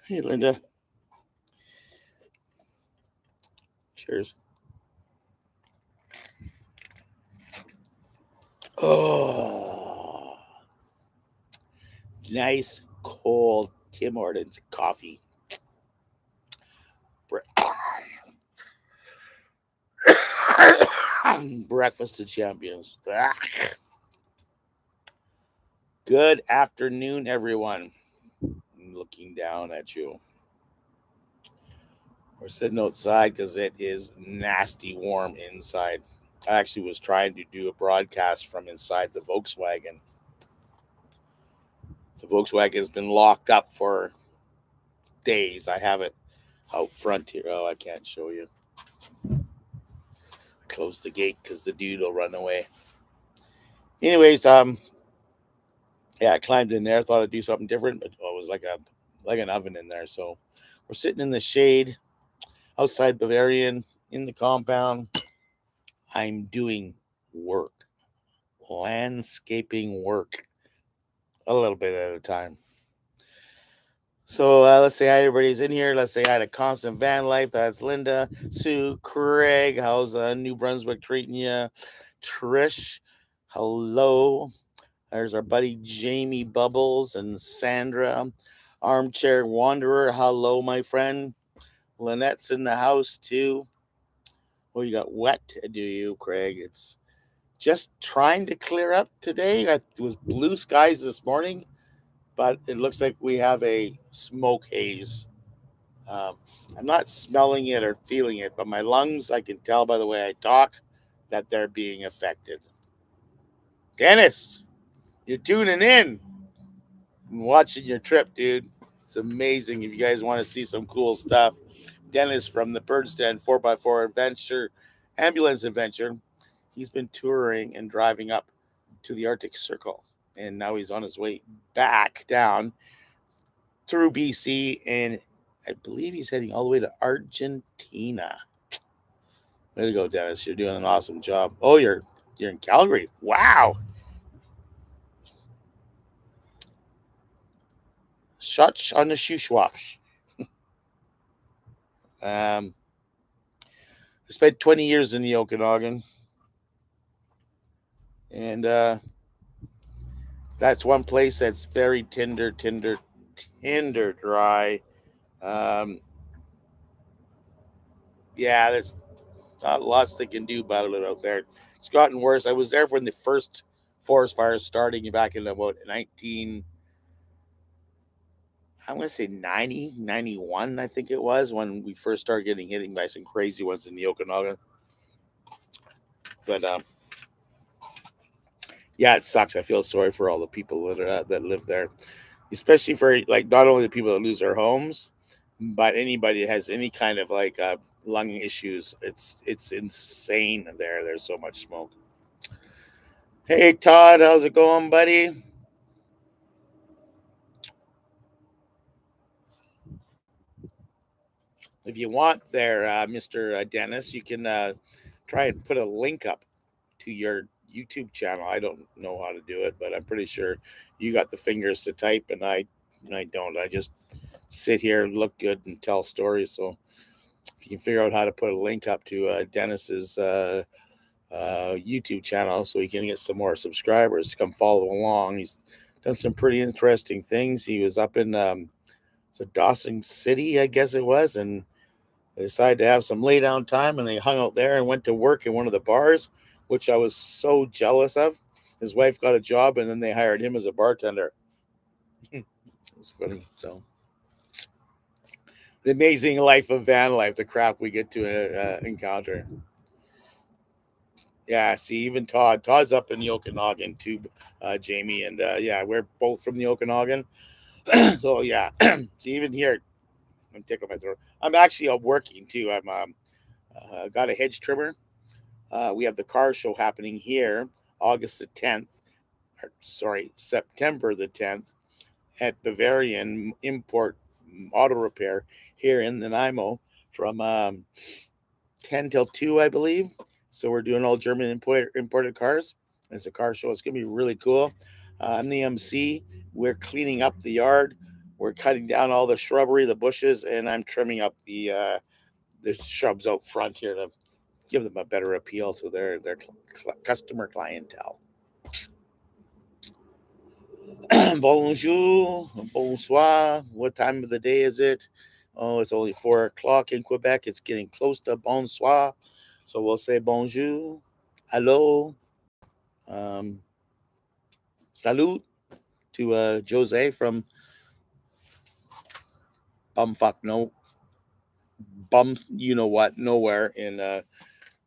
Hey, Linda. Cheers. Oh, nice cold Tim Hortons coffee. Bre- Breakfast of champions. Good afternoon, everyone. I'm looking down at you. We're sitting outside because it is nasty warm inside. I actually was trying to do a broadcast from inside the Volkswagen. The Volkswagen has been locked up for days. I have it out front here. Oh, I can't show you. Close the gate because the dude will run away. Anyways, yeah, I climbed in there. Thought I'd do something different, but it was like an oven in there. So we're sitting in the shade outside Bavarian in the compound. I'm doing work, landscaping work, a little bit at a time. So let's say hi, everybody's in here. Let's say hi to Constant Van Life. That's Linda, Sue, Craig. How's New Brunswick treating you? Trish, hello. There's our buddy Jamie Bubbles and Sandra. Armchair Wanderer, hello, my friend. Lynette's in the house too. Well, you got wet, do you, Craig? It's just trying to clear up today. It was blue skies this morning, but it looks like we have a smoke haze. Um, I'm not smelling it or feeling it, but my lungs, I can tell by the way I talk that they're being affected. Dennis, you're tuning in and watching your trip, dude. It's amazing. If you guys want to see some cool stuff, Dennis from the Bird Stand 4x4 Adventure, Ambulance Adventure, he's been touring and driving up to the Arctic Circle. And now he's on his way back down through BC. And I believe he's heading all the way to Argentina. Way to go, Dennis. You're doing an awesome job. Oh, you're in Calgary. Wow. Shots on the shoe swaps. I spent 20 years in the Okanagan, and that's one place that's very tender dry. Um, yeah, there's not lots they can do about it out there. It's gotten worse. I was there when the first forest fires starting back in about 19, I'm going to say 90, 91. I think it was when we first started getting hit by some crazy ones in the Okanagan. But yeah, it sucks. I feel sorry for all the people that live there, especially for like not only the people that lose their homes, but anybody that has any kind of like lung issues. It's insane there. There's so much smoke. Hey Todd, how's it going, buddy? If you want there, Mr. Dennis, you can try and put a link up to your YouTube channel. I don't know how to do it, but I'm pretty sure you got the fingers to type, and I don't. I just sit here, look good, and tell stories. So if you can figure out how to put a link up to Dennis's YouTube channel, so he can get some more subscribers, come follow along. He's done some pretty interesting things. He was up in so Dawson City, I guess it was, and they decided to have some lay down time, and they hung out there and went to work in one of the bars, which I was so jealous of. His wife got a job, and then they hired him as a bartender. It was funny. So the amazing life of van life, the crap we get to encounter. Yeah, see, even Todd's up in the Okanagan too, Jamie, and yeah, we're both from the Okanagan. So yeah, see, even here, I'm tickling my throat. I'm actually working too. I'm got a hedge trimmer. We have the car show happening here, August the 10th, or sorry, September the 10th, at Bavarian Import Auto Repair here in Nanaimo from 10 till 2, I believe. So we're doing all German imported cars. It's a car show. It's going to be really cool. I'm the MC. We're cleaning up the yard. We're cutting down all the shrubbery, the bushes, and I'm trimming up the shrubs out front here to give them a better appeal to their customer clientele. Bonjour, bonsoir. What time of the day is it? Oh, it's only 4 o'clock in Quebec. It's getting close to bonsoir, so we'll say bonjour, hello, um, salut to Jose from bumfuck no bum you know what nowhere in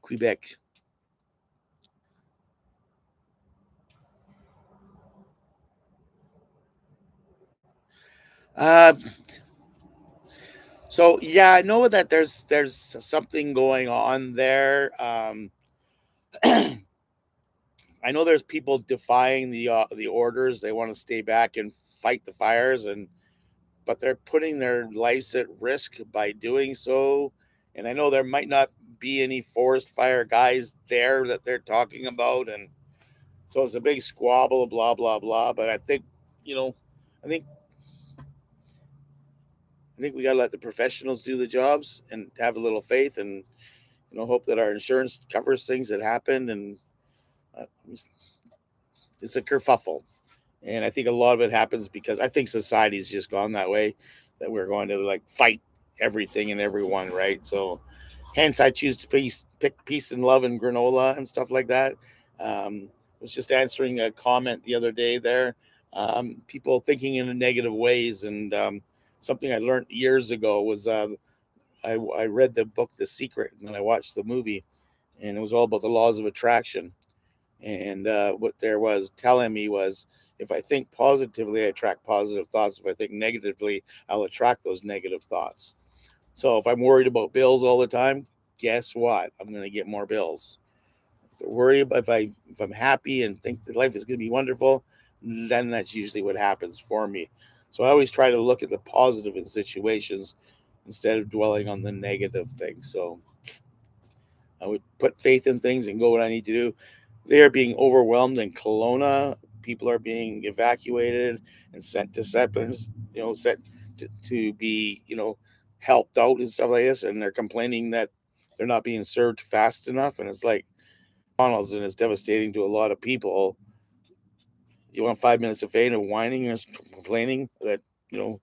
Quebec. Uh, so yeah, I know that there's something going on there. I know there's people defying the orders. They want to stay back and fight the fires, and but they're putting their lives at risk by doing so. And I know there might not be any forest fire guys there that they're talking about, and so it's a big squabble, blah blah blah. But I think, you know, I think I think we got to let the professionals do the jobs and have a little faith, and hope that our insurance covers things that happen. And uh, it's a kerfuffle. And I think a lot of it happens because I think society's just gone that way, that we're going to like fight everything and everyone, right? So hence I choose to pick peace and love and granola and stuff like that. I was just answering a comment the other day there. People thinking in negative ways, and something I learned years ago was I read the book The Secret, and then I watched the movie, and it was all about the laws of attraction. And what there was telling me was, if I think positively, I attract positive thoughts. If I think negatively, I'll attract those negative thoughts. So if I'm worried about bills all the time, guess what? I'm going to get more bills. Worry about if I'm happy and think that life is going to be wonderful, then that's usually what happens for me. So I always try to look at the positive in situations instead of dwelling on the negative things. So I would put faith in things and go what I need to do. They are being overwhelmed in Kelowna. People are being evacuated and sent to settlements, sent to be, helped out and stuff like this. And they're complaining that they're not being served fast enough. And it's like McDonald's, and it's devastating to a lot of people. You want 5 minutes of fame and whining and complaining that, you know,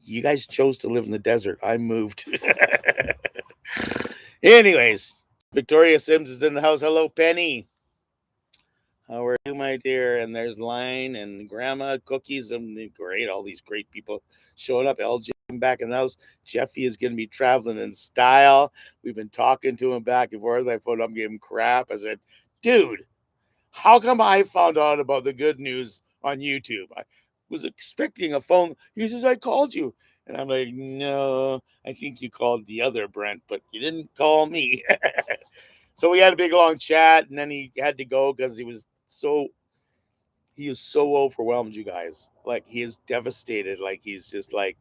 you guys chose to live in the desert. I moved. Anyways, Victoria Sims is in the house. Hello, Penny. How are you, my dear? And there's Line and Grandma Cookies and great, all these great people showing up. LJ back in the house. Jeffy is going to be traveling in style. We've been talking to him back and forth. I phoned up and gave him crap. I said, dude, how come I found out about the good news on YouTube? I was expecting a phone. He says, I called you. And I'm like, no, I think you called the other Brent, but you didn't call me. So we had a big long chat, and then he had to go because he is so overwhelmed, you guys. Like, he is devastated. Like, he's just like,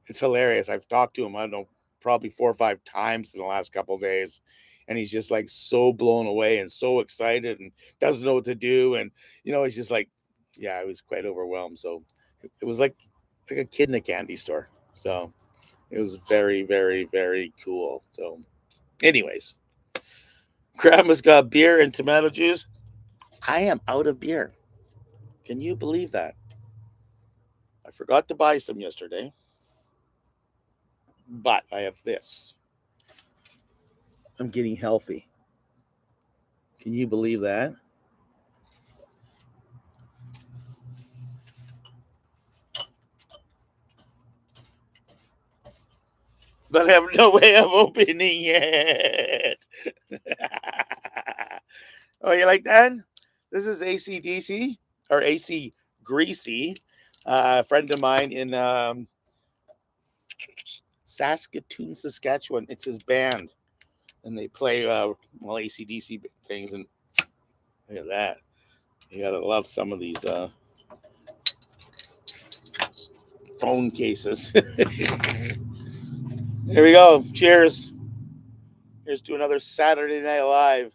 it's hilarious. I've talked to him, I don't know, probably 4 or 5 times in the last couple of days. And he's just like so blown away and so excited and doesn't know what to do. And, he's just like, yeah, I was quite overwhelmed. So it was like a kid in a candy store. So it was very, very, very cool. So, anyways, Grandma's got beer and tomato juice. I am out of beer. Can you believe that? I forgot to buy some yesterday, but I have this. I'm getting healthy. Can you believe that? But I have no way of opening it. Oh, you like that? This is ACDC or AC Greasy, a friend of mine in Saskatoon, Saskatchewan. It's his band, and they play ACDC things. And look at that. You gotta love some of these phone cases. Here we go. Cheers. Here's to another Saturday Night Live,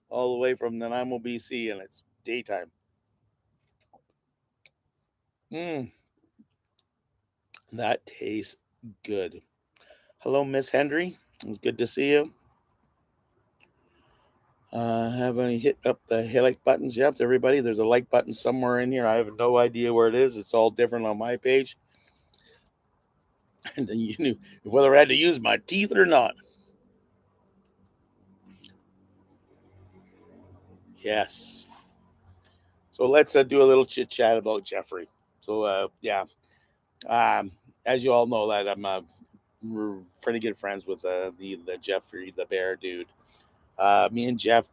all the way from Nanaimo, BC, and it's daytime. Mm. That tastes good. Hello, Miss Hendry. It's good to see you. Have any hit up the like buttons yet, everybody? There's a like button somewhere in here. I have no idea where it is. It's all different on my page. And then you knew whether I had to use my teeth or not. Yes. So let's do a little chit chat about Jeffrey. So yeah, um, as you all know, that we're pretty good friends with the Jeffrey the bear dude. Me and Jeff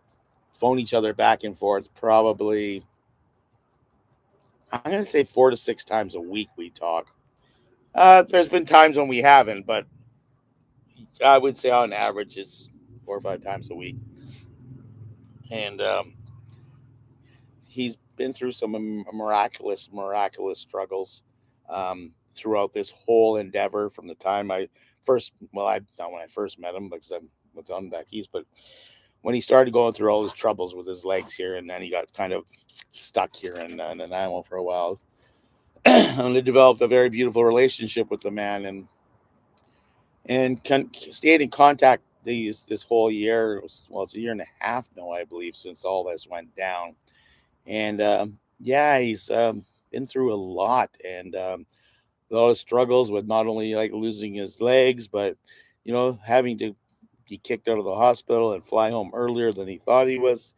phone each other back and forth probably. I'm gonna say 4 to 6 times a week we talk. There's been times when we haven't, but I would say on average it's 4 or 5 times a week. And he's been through some miraculous struggles throughout this whole endeavor from the time I first, well, I not when I first met him because I'm gone back east, but when he started going through all his troubles with his legs here, and then he got kind of stuck here in Nanaimo for a while. And they developed a very beautiful relationship with the man, and stayed in contact this whole year. Well, it's a year and a half now, I believe, since all this went down. And yeah, he's been through a lot, and a lot of struggles with not only like losing his legs, but having to be kicked out of the hospital and fly home earlier than he thought he was,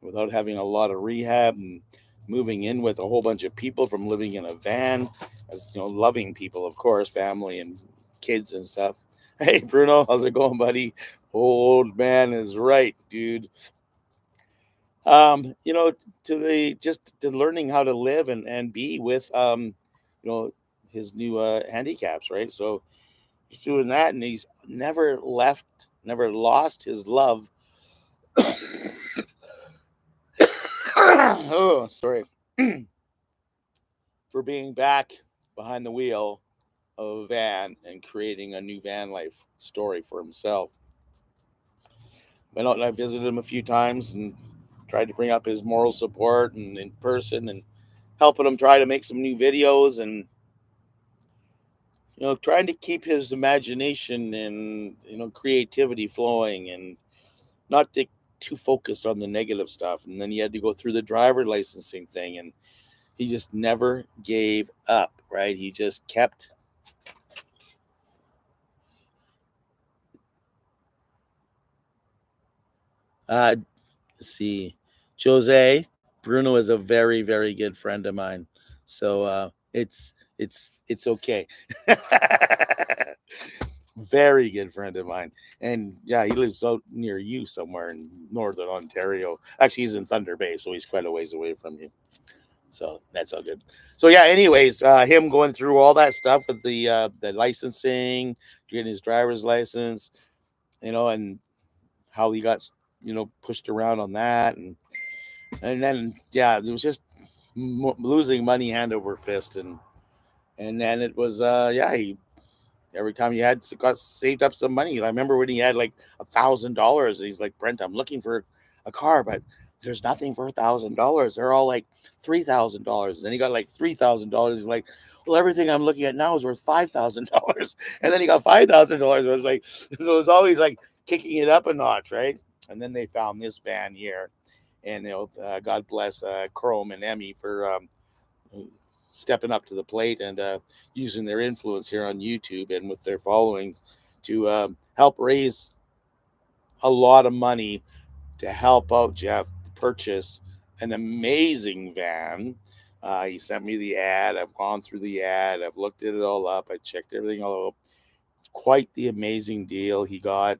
without having a lot of rehab, and moving in with a whole bunch of people from living in a van, as loving people, of course, family and kids and stuff. Hey, Bruno, how's it going, buddy? Old man is right, dude. You know, to the just to learning how to live and be with you know, his new handicaps, right? So he's doing that, and he's never lost his love. Oh, sorry. For being back behind the wheel of a van and creating a new van life story for himself. Went out and I visited him a few times and tried to bring up his moral support and in person, and helping him try to make some new videos, and trying to keep his imagination and creativity flowing, and not too focused on the negative stuff. And then he had to go through the driver licensing thing, and he just never gave up, right? He just kept let's see, Jose Bruno is a very good friend of mine, so it's okay. Very good friend of mine, and yeah, he lives out near you somewhere in northern Ontario. Actually, he's in Thunder Bay, so he's quite a ways away from you. So that's all good. So yeah, anyways, him going through all that stuff with the licensing, getting his driver's license, and how he got pushed around on that, and then yeah, it was just losing money hand over fist, and then it was yeah, he every time he had got saved up some money. I remember when he had like $1,000, he's like, Brent, I'm looking for a car, but there's nothing for $1,000. They're all like $3,000. And then he got like $3,000. He's like, well, everything I'm looking at now is worth $5,000. And then he got $5,000. It was like, so it was always like kicking it up a notch, right? And then they found this van here, and God bless Chrome and Emmy for stepping up to the plate, and using their influence here on YouTube and with their followings to help raise a lot of money to help out Jeff purchase an amazing van. He sent me the ad. I've gone through the ad. I've looked at it all up. I checked everything all up. It's quite the amazing deal he got.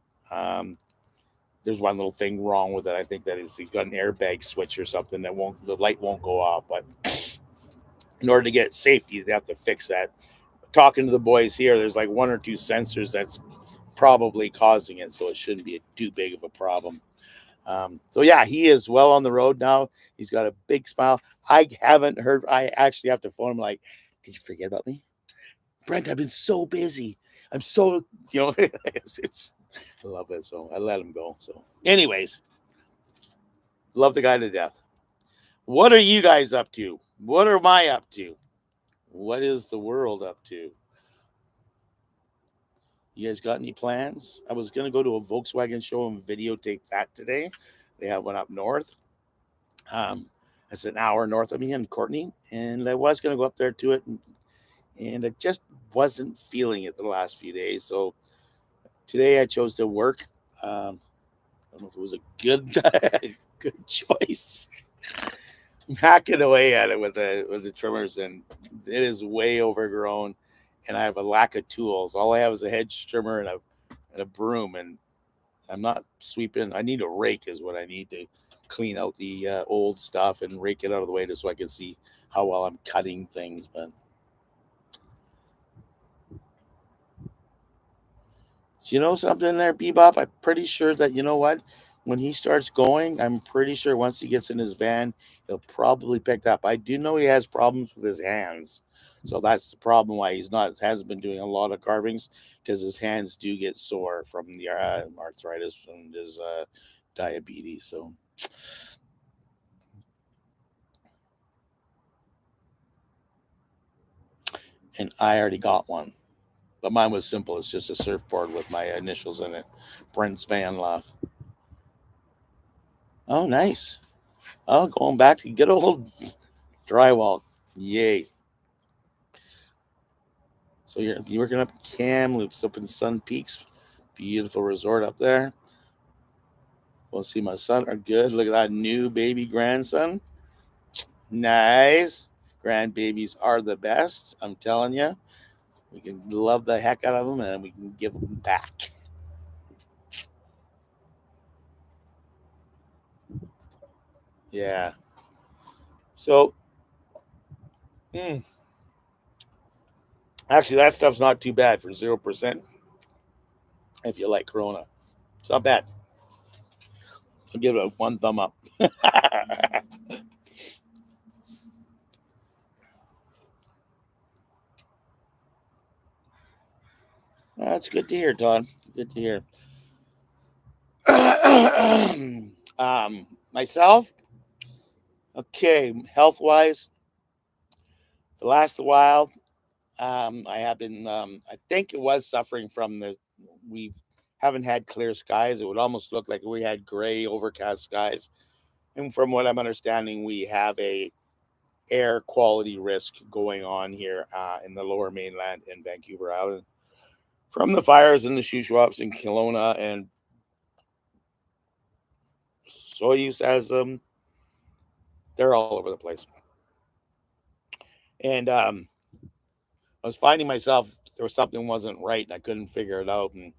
There's one little thing wrong with it. I think that is he's got an airbag switch or something that the light won't go off. But in order to get safety, they have to fix that. Talking to the boys here, there's like one or two sensors that's probably causing it, so it shouldn't be too big of a problem. So yeah, he is well on the road now. He's got a big smile. I haven't heard. I actually have to phone him. Like, did you forget about me, Brent? I've been so busy. I'm so it's I love it. So I let him go. So, anyways, love the guy to death. What are you guys up to? What am I up to? What is the world up to? You guys got any plans? I was gonna go to a Volkswagen show and videotape that today. They have one up north. Um, it's an hour north of me in Courtney, and I was gonna go up there to it, and I just wasn't feeling it the last few days. So today I chose to work. I don't know if it was a good good choice. I'm hacking away at it with the trimmers, and it is way overgrown. And I have a lack of tools. All I have is a hedge trimmer and a broom, and I'm not sweeping. I need a rake, is what I need to clean out the old stuff and rake it out of the way, just so I can see how well I'm cutting things. But you know something there, Bebop? I'm pretty sure that, you know what? When he starts going, I'm pretty sure once he gets in his van, he'll probably pick up. I do know he has problems with his hands. So that's the problem why he's not hasn't been doing a lot of carvings, because his hands do get sore from the arthritis and his diabetes. So, and I already got one, but mine was simple. It's just a surfboard with my initials in it, Brent's Van Love. Oh, nice. Oh, going back to good old drywall. Yay. So you're working up Kamloops up in Sun Peaks. Beautiful resort up there. We'll see my son are good. Look at that new baby grandson. Nice. Grandbabies are the best. I'm telling you. We can love the heck out of them and we can give them back. Yeah. So, mm, actually, that stuff's not too bad for 0% if you like Corona. It's not bad. I'll give it a one thumb up. That's good to hear, Todd. Good to hear. Myself, okay, health wise, the last while, I have been, I think it was suffering from we haven't had clear skies. It would almost look like we had gray, overcast skies. And from what I'm understanding, we have a air quality risk going on here in the lower mainland in Vancouver Island from the fires in the Shuswaps in Kelowna and Soyuz as them. They're all over the place. And I was finding myself there was something wasn't right, and I couldn't figure it out, and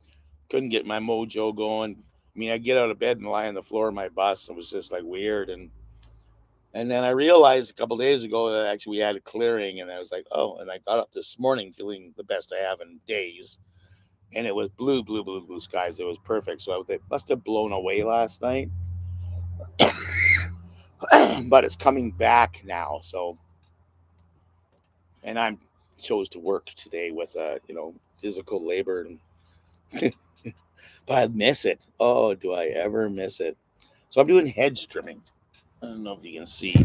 couldn't get my mojo going. I mean, I get out of bed and lie on the floor of my bus. It was just like weird, and then I realized a couple days ago that actually we had a clearing, and I was like, oh, and I got up this morning feeling the best I have in days, and it was blue, blue, blue, blue skies. It was perfect. So it must have blown away last night, but it's coming back now. So, and I'm chose to work today with physical labor and but I miss it. Oh, do I ever miss it? So I'm doing hedge trimming. I don't know if you can see.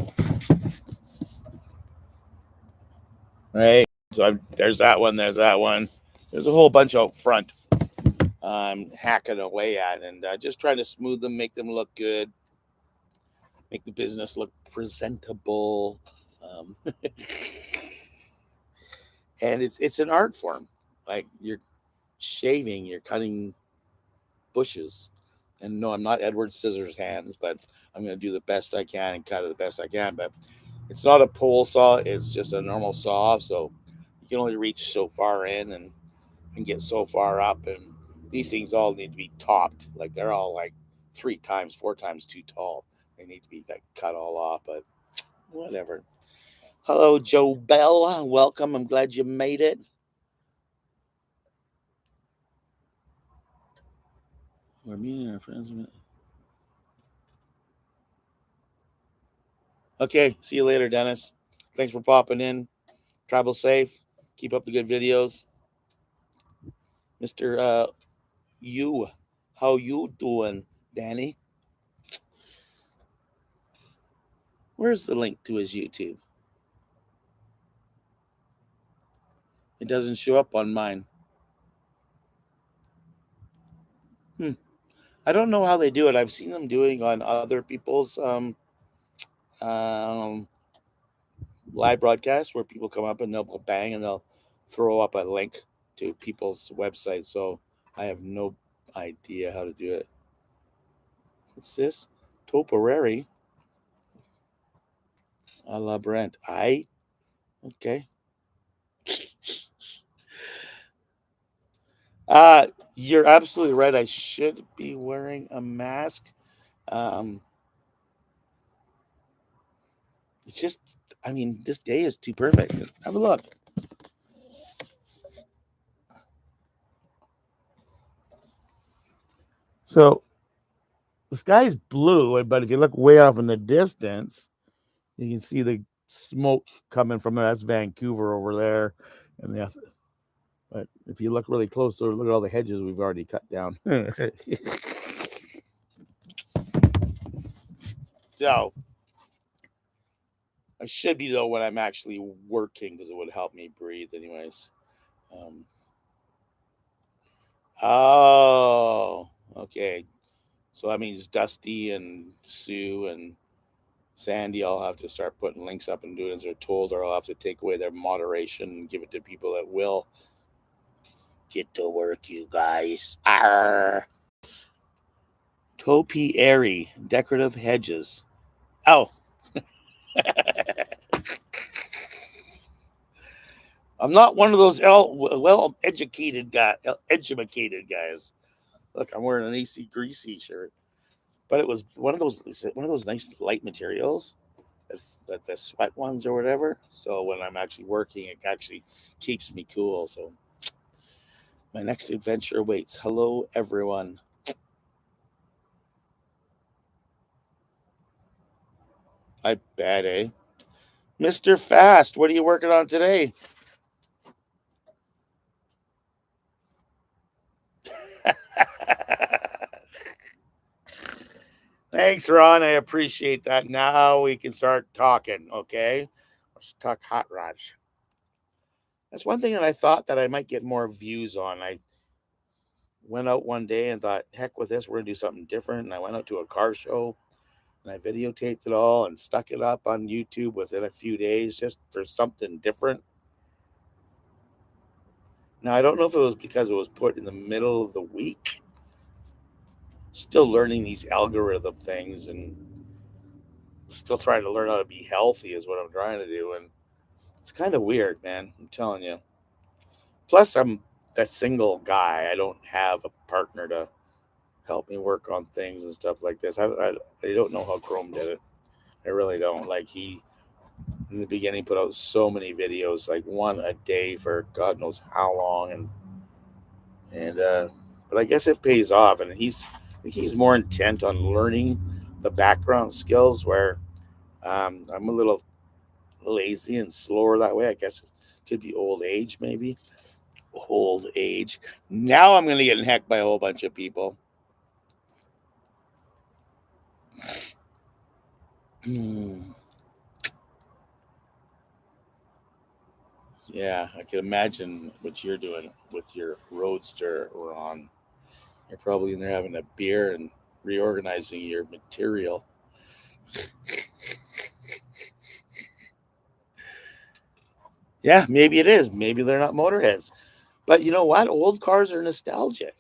Right. So there's that one. There's that one. There's a whole bunch out front. I'm hacking away at and just trying to smooth them, make them look good, make the business look presentable. Um, and it's an art form. Like you're shaving, you're cutting bushes. And no, I'm not Edward Scissors hands, but I'm going to do the best I can and cut it the best I can. But it's not a pole saw; it's just a normal saw. So you can only reach so far in and get so far up. And these things all need to be topped. Like they're all like 3 times, 4 times too tall. They need to be like cut all off. But whatever. Hello, Joe Bell. Welcome. I'm glad you made it. We're meeting our friends. Okay. See you later, Dennis. Thanks for popping in. Travel safe. Keep up the good videos. Mr. You. How you doing, Danny? Where's the link to his YouTube? It doesn't show up on mine. Hmm. I don't know how they do it. I've seen them doing on other people's um, live broadcasts where people come up and they'll go bang and they'll throw up a link to people's websites. So I have no idea how to do it. What's this? Topiary a la Brent. Okay. Uh, you're absolutely right. I should be wearing a mask. Um, it's just, I mean, this day is too perfect. Have a look. So the sky's blue, but if you look way off in the distance, you can see the smoke coming from that's Vancouver over there, and but if you look really close, look at all the hedges we've already cut down. So I should be though when I'm actually working because it would help me breathe, anyways. Um, oh, okay. So that means Dusty and Sue and Sandy all have to start putting links up and doing as they're told, or I'll have to take away their moderation and give it to people that will. Get to work, you guys. Arr. Topiary, decorative hedges. Oh, I'm not one of those well educated guys. Look, I'm wearing an AC Greasy shirt, but it was one of those nice light materials that the sweat ones or whatever. So when I'm actually working, it actually keeps me cool. So my next adventure awaits. Hello, everyone. I bet, eh? Mr. Fast, what are you working on today? Thanks, Ron. I appreciate that. Now we can start talking, okay? Let's talk hot rods. That's one thing that I thought that I might get more views on. I went out one day and thought, heck with this, we're gonna do something different. And I went out to a car show and I videotaped it all and stuck it up on YouTube within a few days just for something different. Now I don't know if it was because it was put in the middle of the week. Still learning these algorithm things and still trying to learn how to be healthy is what I'm trying to do. And it's kind of weird, man. I'm telling you. Plus, I'm that single guy. I don't have a partner to help me work on things and stuff like this. I don't know how Chrome did it. I really don't. Like he in the beginning put out so many videos, like one a day for God knows how long, and but I guess it pays off, and I think he's more intent on learning the background skills where I'm a little lazy and slower that way. I guess it could be old age, maybe old age. Now I'm gonna get hecked by a whole bunch of people. Yeah, I can imagine what you're doing with your roadster, Ron. You're probably in there having a beer and reorganizing your material. Yeah, maybe it is. Maybe they're not motorheads. But you know what? Old cars are nostalgic.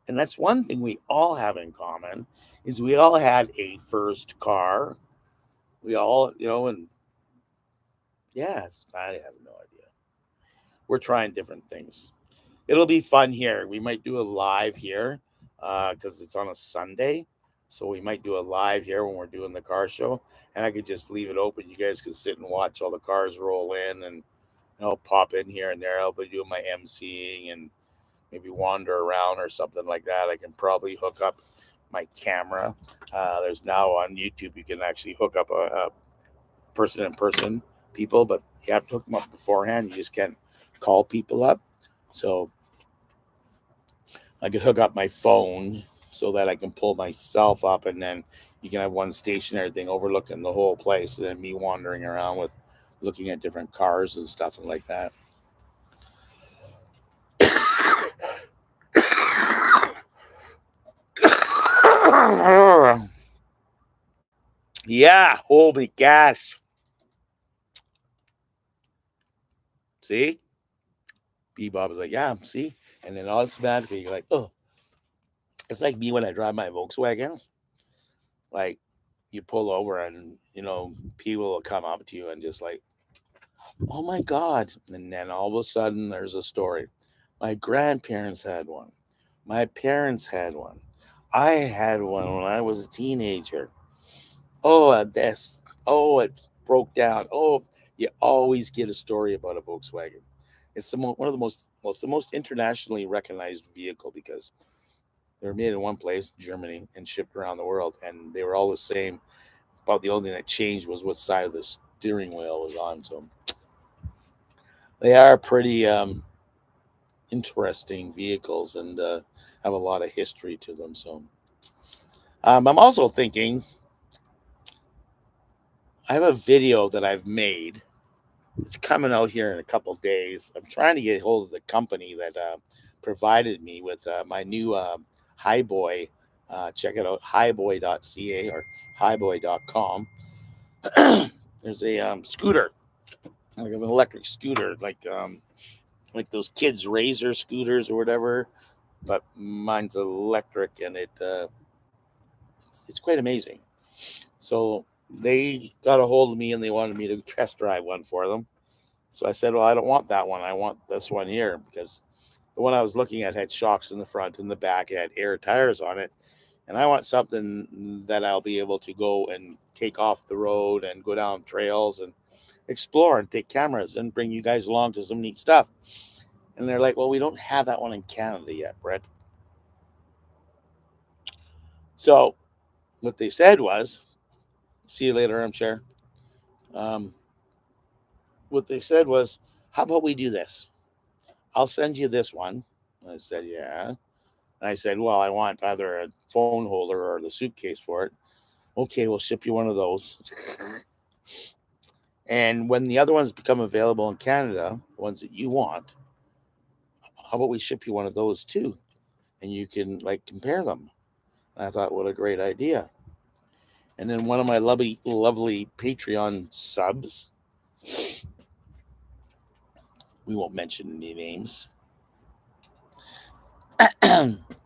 And that's one thing we all have in common is we all had a first car. We all, and yes, I have no idea. We're trying different things. It'll be fun here. We might do a live here because it's on a Sunday. So we might do a live here when we're doing the car show. And I could just leave it open. You guys can sit and watch all the cars roll in and I'll pop in here and there. I'll be doing my emceeing and maybe wander around or something like that. I can probably hook up my camera. There's now on YouTube, you can actually hook up a person in person people, but you have to hook them up beforehand. You just can't call people up. So I could hook up my phone so that I can pull myself up, and then you can have one stationary thing overlooking the whole place, and then me wandering around with looking at different cars and stuff and like that. Yeah, holy gosh. See? Bob was like, yeah, see? And then automatically you're like, oh, it's like me when I drive my Volkswagen. Like, you pull over and, people will come up to you and just like, oh my God. And then all of a sudden there's a story. My grandparents had one. My parents had one. I had one when I was a teenager. Oh, this. Oh, it broke down. Oh, you always get a story about a Volkswagen. It's one of the most, well, it's the most internationally recognized vehicle because they were made in one place, Germany, and shipped around the world, and they were all the same. About the only thing that changed was what side of the steering wheel was on. So they are pretty interesting vehicles and have a lot of history to them. So I'm also thinking I have a video that I've made. It's coming out here in a couple days. I'm trying to get hold of the company that provided me with my new Highboy. Check it out, highboy.ca or highboy.com. There's a scooter, like an electric scooter, like those kids' razor scooters or whatever. But mine's electric, and it's quite amazing. So they got a hold of me and they wanted me to test drive one for them. So I said, well, I don't want that one. I want this one here because the one I was looking at had shocks in the front and the back. It had air tires on it. And I want something that I'll be able to go and take off the road and go down trails and explore and take cameras and bring you guys along to some neat stuff. And they're like, well, we don't have that one in Canada yet, Brett. So what they said was, see you later, armchair. Um, what they said was, how about we do this? I'll send you this one. I said, yeah. And I said, well, I want either a phone holder or the suitcase for it. Okay, we'll ship you one of those. And when the other ones become available in Canada, ones that you want, how about we ship you one of those too? And you can like compare them. And I thought, what a great idea. And then one of my lovely Patreon subs, we won't mention any names.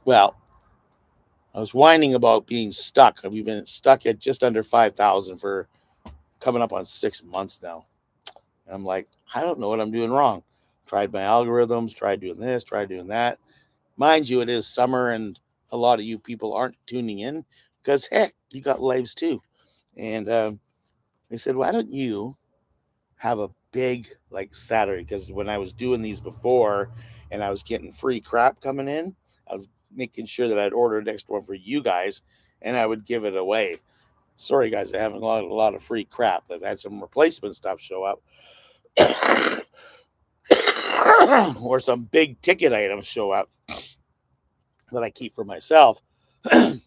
Well, I was whining about being stuck. We've been stuck at just under 5,000 for coming up on 6 months now. And I'm like, I don't know what I'm doing wrong. Tried my algorithms, tried doing this, tried doing that. Mind you, it is summer and a lot of you people aren't tuning in because, heck, you got lives too. And they said, why don't you have a big like Saturday? Because when I was doing these before and I was getting free crap coming in, I was making sure that I'd order an extra one for you guys and I would give it away. Sorry, guys, I haven't got a lot of free crap. They've had some replacement stuff show up. Or some big ticket items show up that I keep for myself. But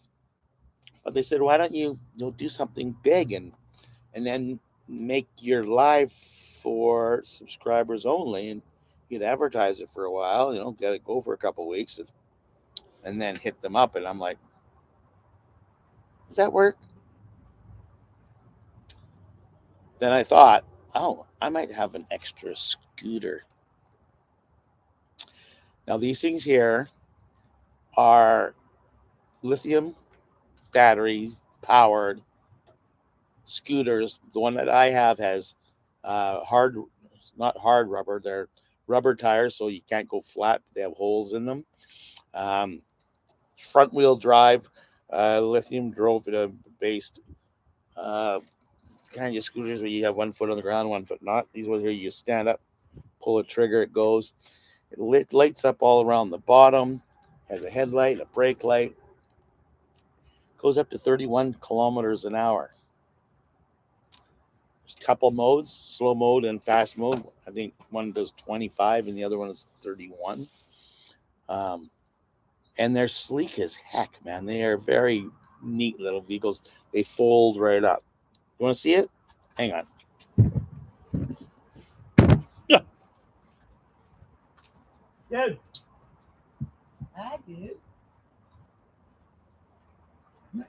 they said, why don't you do something big and then make your live for subscribers only, and you'd advertise it for a while, get it go for a couple of weeks, and then hit them up. And I'm like, does that work? Then I thought, oh, I might have an extra scooter. Now these things here are lithium battery powered scooters. The one that I have has hard, not hard rubber. They're rubber tires, so you can't go flat. They have holes in them. Um, Front wheel drive, lithium drove based uh, kind of scooters where you have 1 foot on the ground, 1 foot not. These ones here, you stand up, pull a trigger, it goes. It lights up all around the bottom. Has a headlight, a brake light. Goes up to 31 kilometers an hour. Couple modes, slow mode and fast mode. I think one does 25 and the other one is 31. Um, and they're sleek as heck, man. They are very neat little vehicles. They fold right up. You want to see it? Hang on. Yeah. Dude. Hi, dude. I'm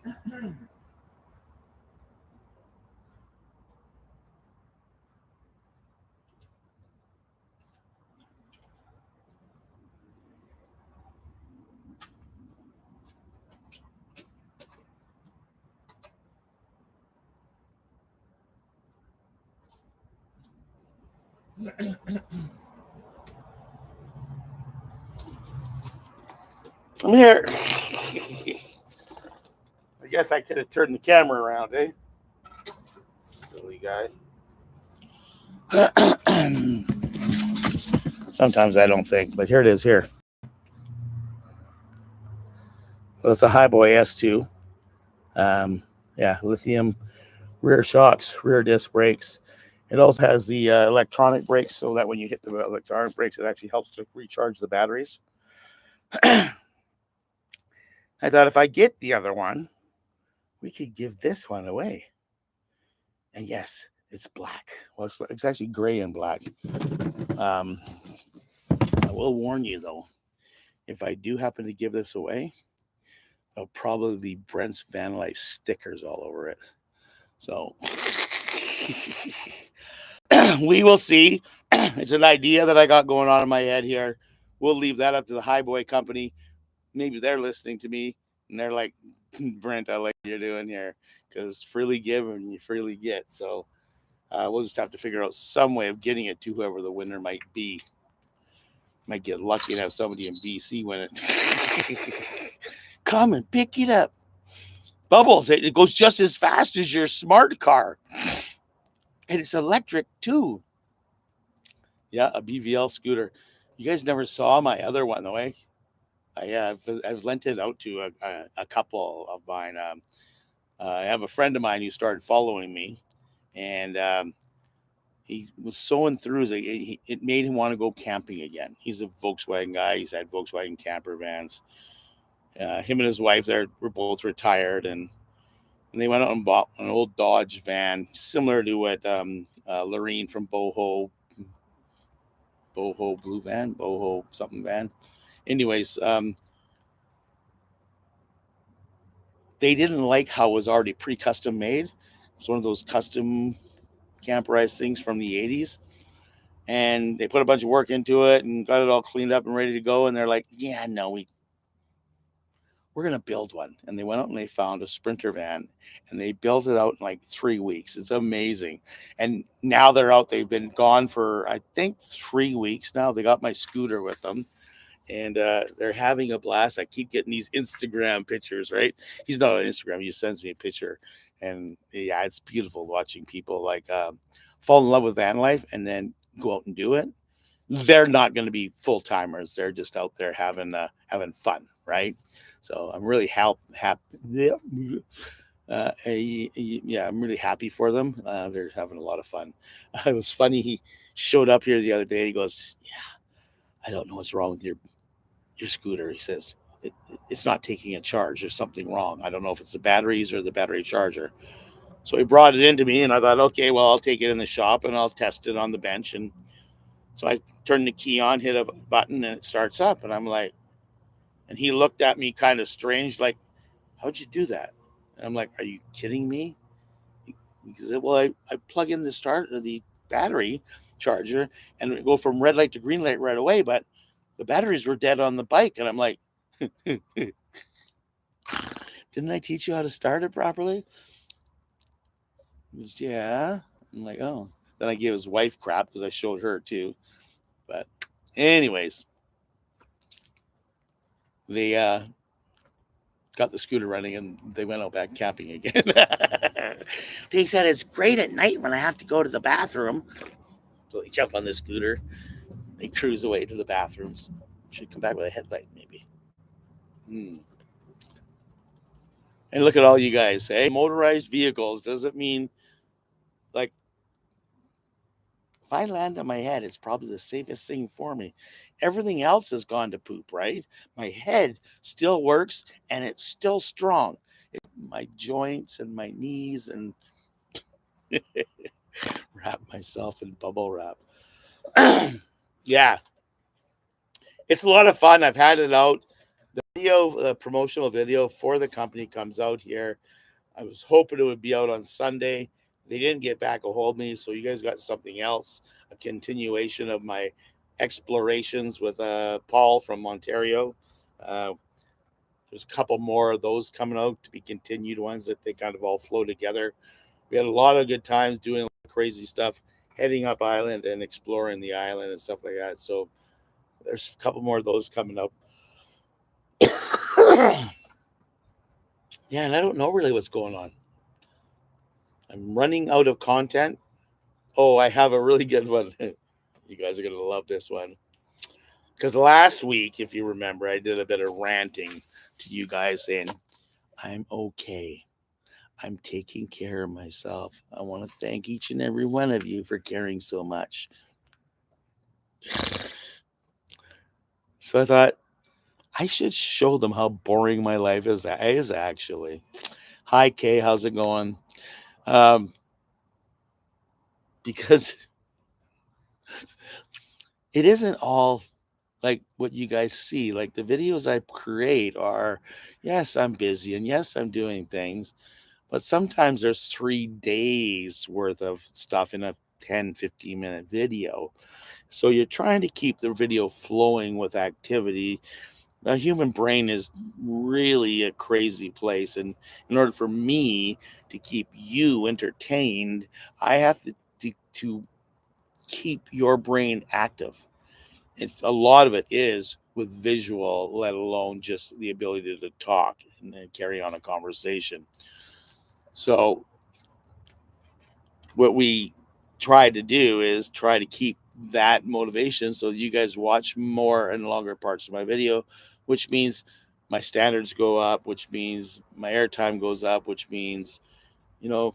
here. I guess I could have turned the camera around, eh? Silly guy. Sometimes I don't think, but here it is here. Well, it's a Highboy S2. Yeah, lithium rear shocks, rear disc brakes. It also has the electronic brakes, so that when you hit the electronic brakes, it actually helps to recharge the batteries. I thought if I get the other one, we could give this one away. And yes, it's black. Well, it's actually gray and black. I will warn you, though, if I do happen to give this away, there'll probably be Brent's Van Life stickers all over it. So we will see. It's an idea that I got going on in my head here. We'll leave that up to the Highboy company. Maybe they're listening to me and they're like, Brent, I like what you're doing here, because freely give and you freely get. So we'll just have to figure out some way of getting it to whoever the winner might be. Might get lucky and have somebody in BC win it. Come and pick it up. Bubbles, it goes just as fast as your smart car. And it's electric too. Yeah, a BVL scooter. You guys never saw my other one, though, eh? I've lent it out to a couple of mine. I have a friend of mine who started following me, and he was so enthused. It made him want to go camping again. He's a Volkswagen guy. He's had Volkswagen camper vans. Him and his wife were both retired, and they went out and bought an old Dodge van, similar to what Lorene from Boho Blue Van, Boho something van. Anyways, they didn't like how it was already pre-custom made. It's one of those custom camperized things from the 80s. And they put a bunch of work into it and got it all cleaned up and ready to go. And they're like, yeah, no, we're going to build one. And they went out and they found a Sprinter van and they built it out in like 3 weeks. It's amazing. And now they're out. They've been gone for, I think, 3 weeks now. They got my scooter with them. And they're having a blast. I keep getting these Instagram pictures, right? He's not on Instagram. He just sends me a picture. And yeah, it's beautiful watching people like fall in love with van life and then go out and do it. They're not going to be full timers. They're just out there having fun, right? So I'm really happy. Yeah, I'm really happy for them. They're having a lot of fun. It was funny. He showed up here the other day. He goes, "Yeah, I don't know what's wrong with your scooter." He says, it's not taking a charge. There's something wrong. I don't know if it's the batteries or the battery charger. So he brought it into me, and I thought, okay, well, I'll take it in the shop and I'll test it on the bench. And so I turned the key on, hit a button, and it starts up. And I'm like, and he looked at me kind of strange, like, how'd you do that? And I'm like, are you kidding me? He said, well, I plug in the battery charger and it go from red light to green light right away, but the batteries were dead on the bike. And I'm like, didn't I teach you how to start it properly? He goes, yeah. I'm like, oh. Then I gave his wife crap because I showed her too. But anyways, they got the scooter running and they went out back camping again. They said it's great at night when I have to go to the bathroom. So they jump on the scooter. They cruise away to the bathrooms. Should come back with a headlight, maybe. And look at all you guys. Hey, motorized vehicles doesn't mean, like, if I land on my head, it's probably the safest thing for me. Everything else has gone to poop, right? My head still works and it's still strong. My joints and my knees, and wrap myself in bubble wrap. Yeah, it's a lot of fun. I've had it out. video, promotional video for the company comes out here. I was hoping it would be out on Sunday. They didn't get back a hold of me, so you guys got something else, a continuation of my explorations with Paul from Ontario. Uh, there's a couple more of those coming out to be continued ones that they kind of all flow together. We had a lot of good times doing crazy stuff, heading up island and exploring the island and stuff like that. So there's a couple more of those coming up. Yeah, and I don't know really what's going on. I'm running out of content. Oh, I have a really good one. You guys are going to love this one. Because last week, if you remember, I did a bit of ranting to you guys saying, I'm okay. I'm taking care of myself. I want to thank each and every one of you for caring so much. So I thought I should show them how boring my life is actually. Hi, Kay. How's it going? Um, because it isn't all like what you guys see. Like the videos I create are, yes, I'm busy and yes, I'm doing things, but sometimes there's 3 days worth of stuff in a 10-15 minute video. So you're trying to keep the video flowing with activity. The human brain is really a crazy place. And in order for me to keep you entertained, I have to keep your brain active. It's a lot of it is with visual, let alone just the ability to talk and then carry on a conversation. So what we try to do is try to keep that motivation so you guys watch more and longer parts of my video, which means my standards go up, which means my airtime goes up, which means, you know,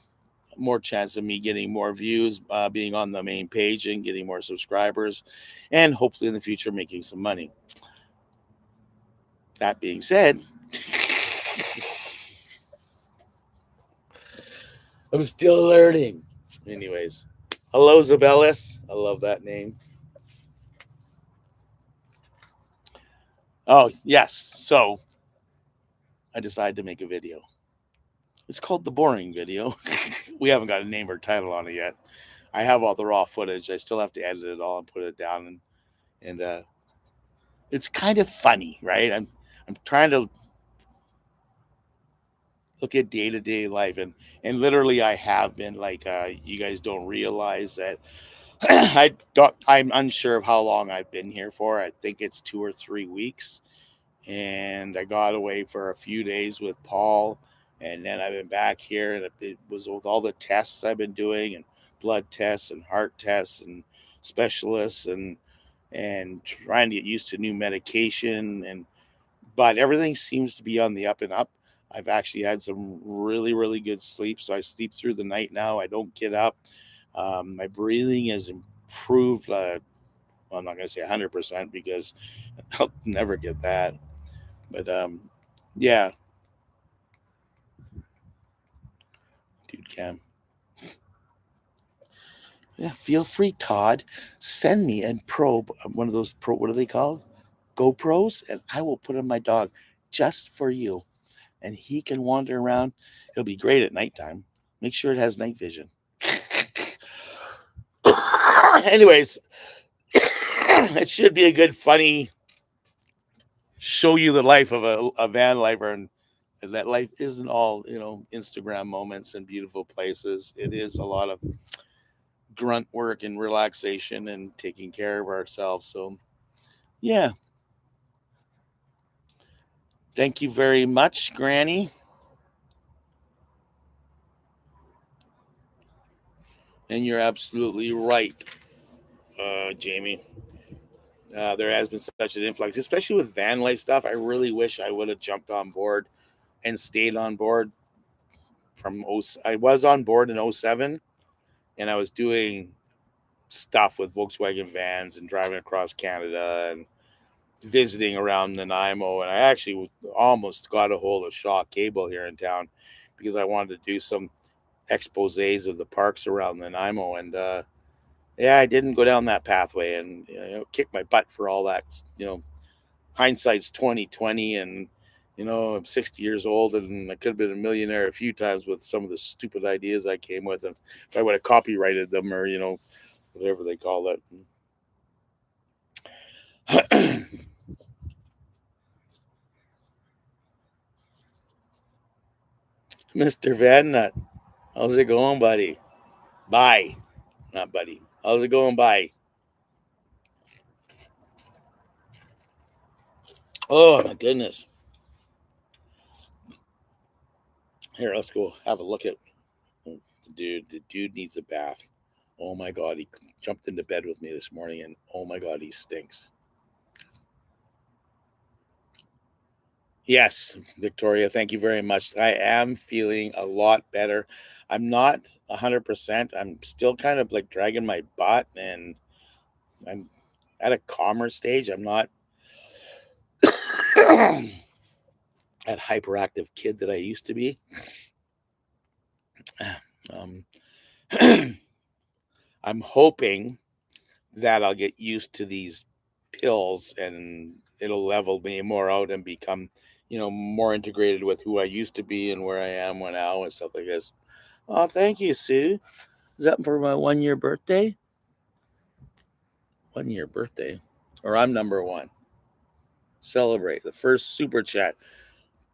more chance of me getting more views, being on the main page and getting more subscribers, and hopefully in the future making some money. That being said, I'm still learning. Anyways, hello, Zabellis. I love that name. Oh, yes. So I decided to make a video. It's called The Boring Video. We haven't got a name or title on it yet. I have all the raw footage. I still have to edit it all and put it down. And it's kind of funny, right? I'm trying to look at day to day life. And literally, I have been like, you guys don't realize that I'm unsure of how long I've been here for. I think it's 2 or 3 weeks. And I got away for a few days with Paul, and then I've been back here, and it was with all the tests I've been doing, and blood tests and heart tests and specialists, and trying to get used to new medication, and but everything seems to be on the up and up. I've actually had some really really good sleep, so I sleep through the night now. I don't get up. My breathing has improved. Well, I'm not going to say 100% because I'll never get that. But yeah, dude, Cam. Yeah, feel free, Todd. Send me a probe, one of those pro. What are they called? GoPros, and I will put on my dog just for you, and he can wander around. It'll be great at nighttime. Make sure it has night vision. Anyways, it should be a good, funny show you the life of a van lifer, and that life isn't all Instagram moments and beautiful places. It is a lot of grunt work and relaxation and taking care of ourselves. So, yeah. Thank you very much, Granny. And you're absolutely right, Jamie. There has been such an influx, especially with van life stuff. I really wish I would have jumped on board and stayed on board I was on board in '07, and I was doing stuff with Volkswagen vans and driving across Canada and visiting around Nanaimo, and I actually almost got a hold of Shaw Cable here in town because I wanted to do some exposés of the parks around Nanaimo, and yeah, I didn't go down that pathway and kick my butt for all that hindsight's 2020, and I'm 60 years old, and I could have been a millionaire a few times with some of the stupid ideas I came with, and if I would have copyrighted them, or whatever they call it. Mr. Van Nut, how's it going, buddy? Bye. Not buddy. How's it going? Bye. Oh my goodness. Here, let's go have a look at the dude. The dude needs a bath. Oh my god, he jumped into bed with me this morning, and oh my god, he stinks. Yes, Victoria, thank you very much. I am feeling a lot better. I'm not 100%. I'm still kind of like dragging my butt, and I'm at a calmer stage. I'm not that hyperactive kid that I used to be. Um, I'm hoping that I'll get used to these pills, and it'll level me more out and become, more integrated with who I used to be and where I am now and stuff like this. Oh, thank you, Sue. Is that for my 1 year birthday? 1 year birthday. Or I'm number one. Celebrate the first super chat.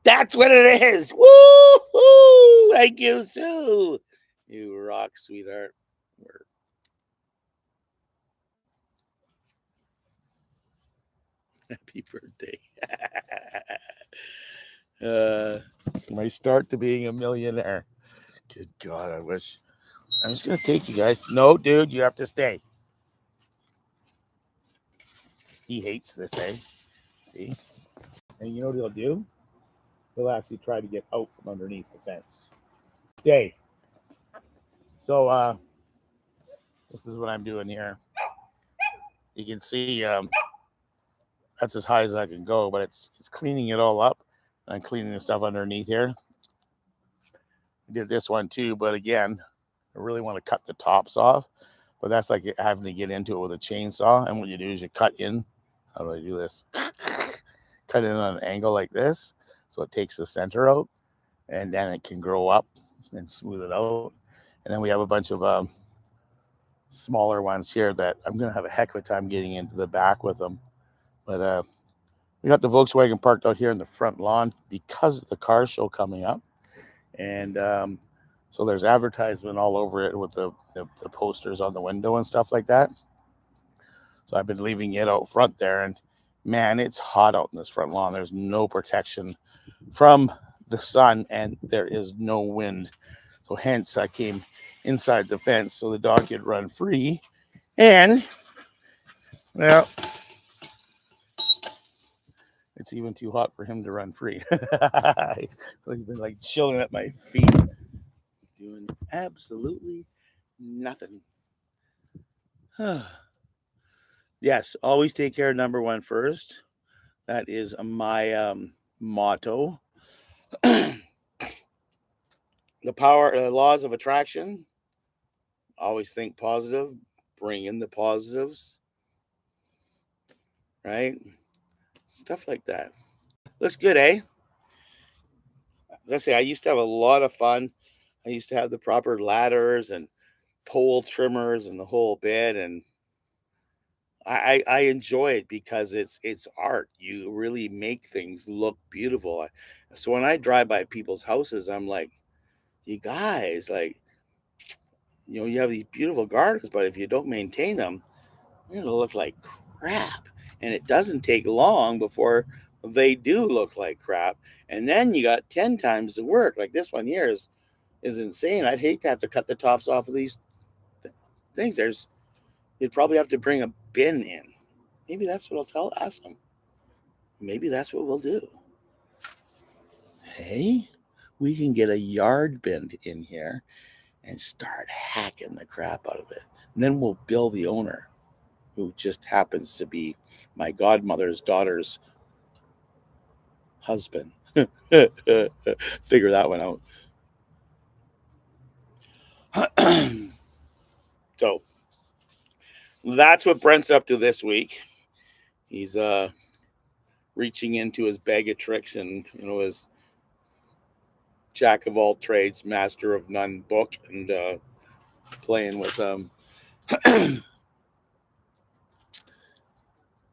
That's what it is. Woo! Thank you, Sue. You rock, sweetheart. Happy birthday. My start to being a millionaire. Good God, I wish. I'm just going to take you guys. No, dude, you have to stay. He hates this, eh? See? And you know what he'll do? He'll actually try to get out from underneath the fence. Stay. So, this is what I'm doing here. You can see that's as high as I can go, but it's cleaning it all up. I'm cleaning the stuff underneath here. I did this one too, but again, I really want to cut the tops off. But that's like having to get into it with a chainsaw. And what you do is you cut in. How do I do this? Cut in on an angle like this, so it takes the center out, and then it can grow up and smooth it out. And then we have a bunch of smaller ones here that I'm going to have a heck of a time getting into the back with them. But we got the Volkswagen parked out here in the front lawn because of the car show coming up. And so there's advertisement all over it with the posters on the window and stuff like that. So I've been leaving it out front there, and man, it's hot out in this front lawn. There's no protection from the sun, and there is no wind. So hence I came inside the fence so the dog could run free. And, well, it's even too hot for him to run free. So he's been like chilling at my feet, doing absolutely nothing. Yes, always take care of number one first. That is my motto. The laws of attraction. Always think positive. Bring in the positives. Right? Stuff like that. Looks good, eh? As I say, I used to have a lot of fun. I used to have the proper ladders and pole trimmers and the whole bit, and I enjoy it because it's art. You really make things look beautiful. So when I drive by people's houses, I'm like, you guys, like, you have these beautiful gardens, but if you don't maintain them, you're gonna look like crap. And it doesn't take long before they do look like crap. And then you got 10 times the work. Like this one here is insane. I'd hate to have to cut the tops off of these things. You'd probably have to bring a bin in. Maybe that's what ask them. Maybe that's what we'll do. Hey, we can get a yard bin in here and start hacking the crap out of it. And then we'll bill the owner, who just happens to be my godmother's daughter's husband. Figure that one out. So that's what Brent's up to this week. He's reaching into his bag of tricks and his jack of all trades, master of none book, and playing with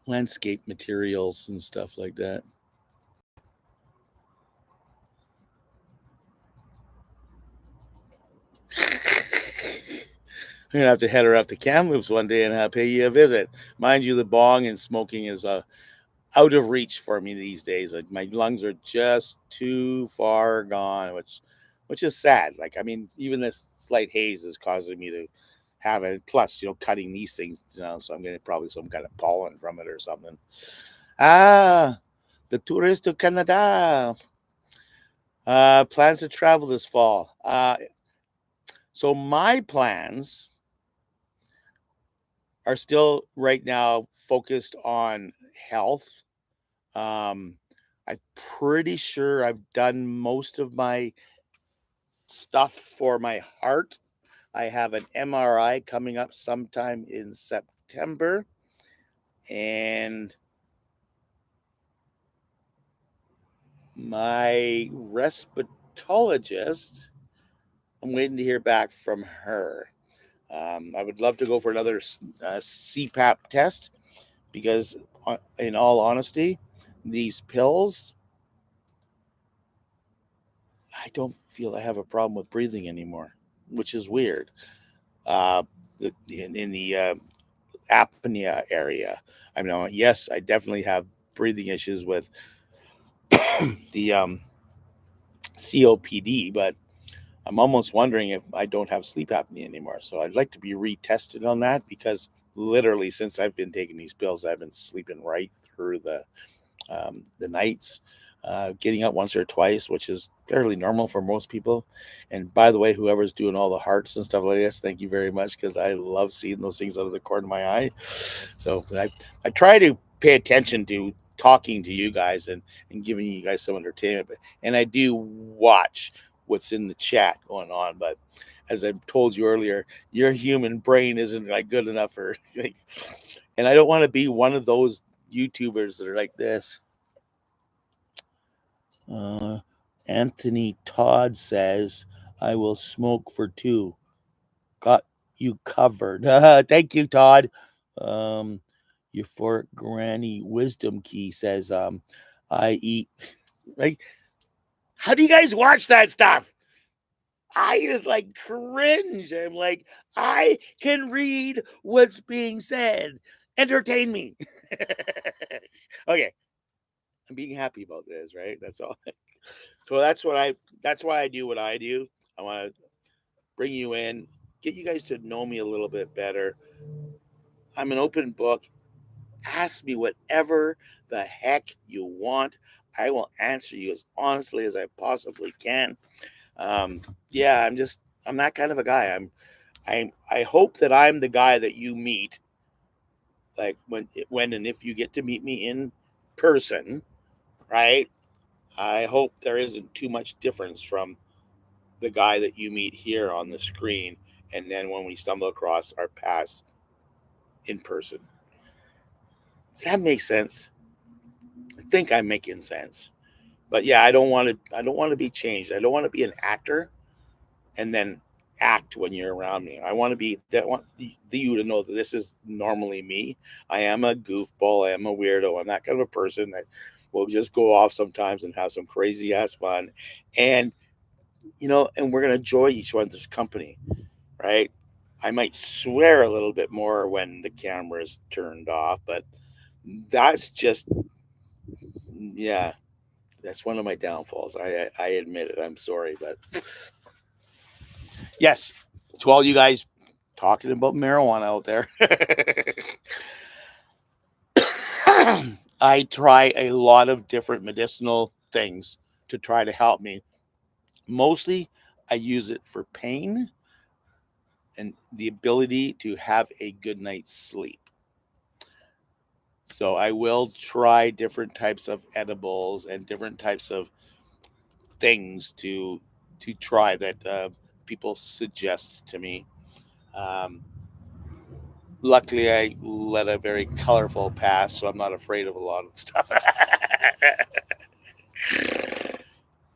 landscape materials and stuff like that. I'm gonna have to head her up to Kamloops one day and pay you a visit. Mind you, the bong and smoking is out of reach for me these days. Like my lungs are just too far gone, which is sad. Like I mean, even this slight haze is causing me to have it. Plus, cutting these things down, so I'm getting probably some kind of pollen from it or something. Ah, the tourist to Canada. Plans to travel this fall. So my plans are still right now focused on health. Um, I'm pretty sure I've done most of my stuff for my heart. I have an MRI coming up sometime in September, and my respirologist, I'm waiting to hear back from her. I would love to go for another CPAP test because, in all honesty, these pills, I don't feel I have a problem with breathing anymore, which is weird. Uh, in the apnea area, I mean, yes, I definitely have breathing issues with the COPD, but I'm almost wondering if I don't have sleep apnea anymore. So I'd like to be retested on that because literally since I've been taking these pills, I've been sleeping right through the nights, getting up once or twice, which is fairly normal for most people. And by the way, whoever's doing all the hearts and stuff like this, thank you very much because I love seeing those things out of the corner of my eye. So I try to pay attention to talking to you guys and giving you guys some entertainment, and I do watch what's in the chat going on. But as I told you earlier, your human brain isn't like good enough for, like, and I don't want to be one of those YouTubers that are like this. Uh, Anthony Todd says, I will smoke for two. Got you covered. Thank you, Todd. Um, Euphoric Granny Wisdom Key says, I eat. Like, how do you guys watch that stuff? I just like cringe. I'm like, I can read what's being said. Entertain me. Okay. I'm being happy about this, right? That's all. So that's why I do what I do. I want to bring you in, get you guys to know me a little bit better. I'm an open book. Ask me whatever the heck you want. I will answer you as honestly as I possibly can. Um, yeah, I'm that kind of a guy. I hope that I'm the guy that you meet, like when and if you get to meet me in person, right? I hope there isn't too much difference from the guy that you meet here on the screen, and then when we stumble across our paths in person. Does that make sense? I think I'm making sense. But yeah, I don't want to be changed. I don't want to be an actor and then act when you're around me. I want to be that want you to know that this is normally me. I am a goofball. I am a weirdo. I'm that kind of a person that will just go off sometimes and have some crazy ass fun. And and we're gonna enjoy each other's company, right? I might swear a little bit more when the camera is turned off, but that's just, yeah, that's one of my downfalls. I admit it. I'm sorry, but yes, to all you guys talking about marijuana out there, I try a lot of different medicinal things to try to help me. Mostly, I use it for pain and the ability to have a good night's sleep. So I will try different types of edibles and different types of things to try that people suggest to me. Um, Luckily, I led a very colorful past, so I'm not afraid of a lot of stuff.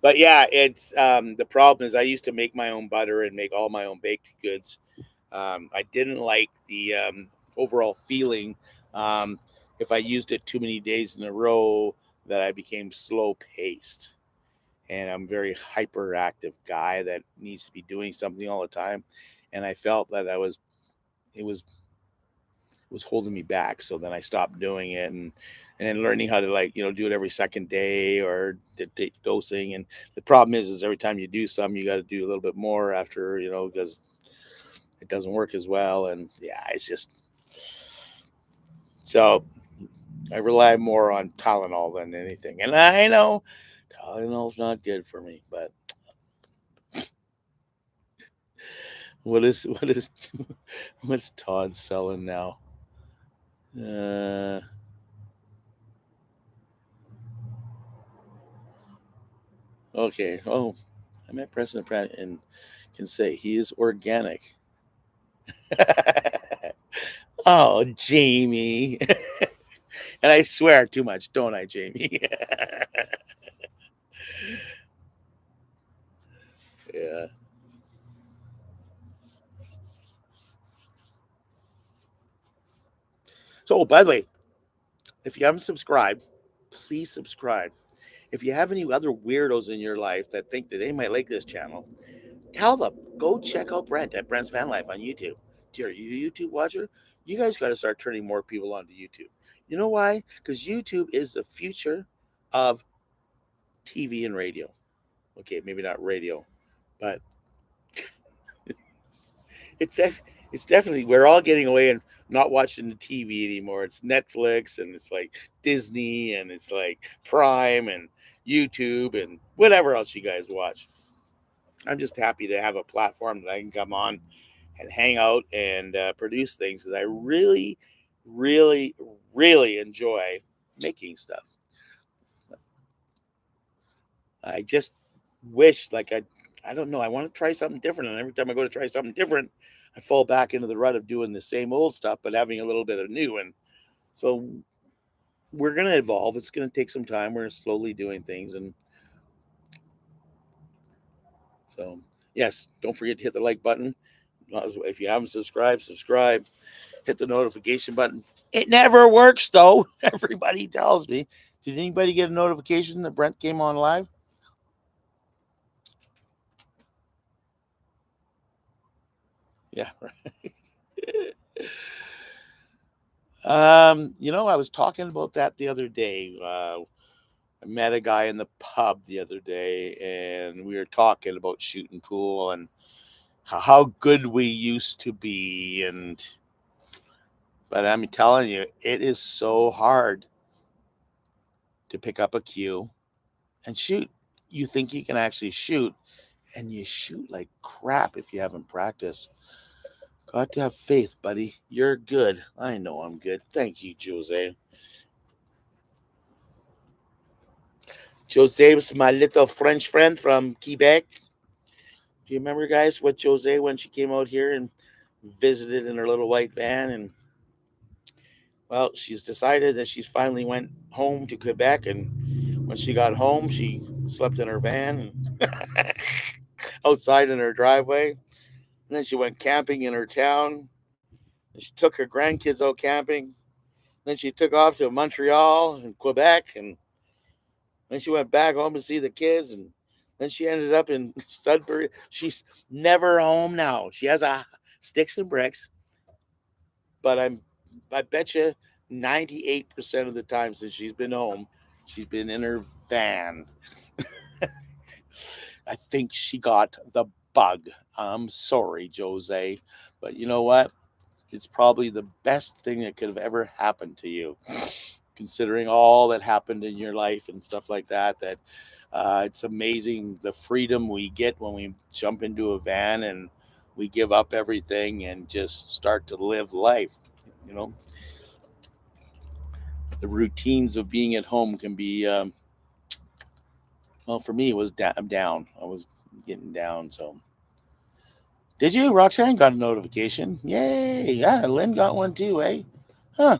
But yeah, it's the problem is I used to make my own butter and make all my own baked goods. I didn't like the overall feeling if I used it too many days in a row that I became slow paced. And I'm a very hyperactive guy that needs to be doing something all the time. And I felt that it was holding me back. So then I stopped doing it and then learning how to do it every second day or dosing. And the problem is every time you do something, you got to do a little bit more after, because it doesn't work as well. And yeah, it's just so I rely more on Tylenol than anything. And I know Tylenol's not good for me, but what is what's Todd selling now? Uh, okay. Oh, I met President Pratt and can say he is organic. Oh, Jamie. And I swear too much, don't I, Jamie? Yeah. So, by the way, if you haven't subscribed, please subscribe. If you have any other weirdos in your life that think that they might like this channel, tell them. Go check out Brent at Brent's Van Life on YouTube. Dear you YouTube watcher, you guys got to start turning more people onto YouTube. You know why? Because YouTube is the future of TV and radio. Okay, maybe not radio, but it's it's definitely we're all getting away and not watching the TV anymore. It's Netflix and it's like Disney and it's like Prime and YouTube and whatever else you guys watch. I'm just happy to have a platform that I can come on and hang out and produce things because I really, really, really enjoy making stuff. I just wish, I don't know, I want to try something different. And every time I go to try something different, I fall back into the rut of doing the same old stuff, but having a little bit of new. And so we're going to evolve. It's going to take some time. We're slowly doing things. And so, yes, don't forget to hit the like button. If you haven't subscribed, subscribe. Hit the notification button. It never works though. Everybody tells me. Did anybody get a notification that Brent came on live? Yeah. I was talking about that the other day. I met a guy in the pub the other day, and we were talking about shooting pool and how good we used to be. But I'm telling you, it is so hard to pick up a cue and shoot. You think you can actually shoot, and you shoot like crap if you haven't practiced. Got to have faith, buddy. You're good. I know I'm good. Thank you, Jose. Jose was my little French friend from Quebec. Do you remember, guys, what Jose when she came out here and visited in her little white van? And well, she's decided that she's finally went home to Quebec. And when she got home, she slept in her van and outside in her driveway. And then she went camping in her town. And she took her grandkids out camping. Then she took off to Montreal and Quebec, and then she went back home to see the kids, and then she ended up in Sudbury. She's never home now. She has a sticks and bricks, but I bet you 98% of the time since she's been home, she's been in her van. I think she got the bug. I'm sorry, Jose, but you know what? It's probably the best thing that could have ever happened to you, considering all that happened in your life and stuff like that. It's amazing the freedom we get when we jump into a van and we give up everything and just start to live life. You know, the routines of being at home can be, well, for me, it was I'm down. I was getting down. So, did you? Roxanne got a notification. Yay. Yeah, Lynn got one too, eh? Huh.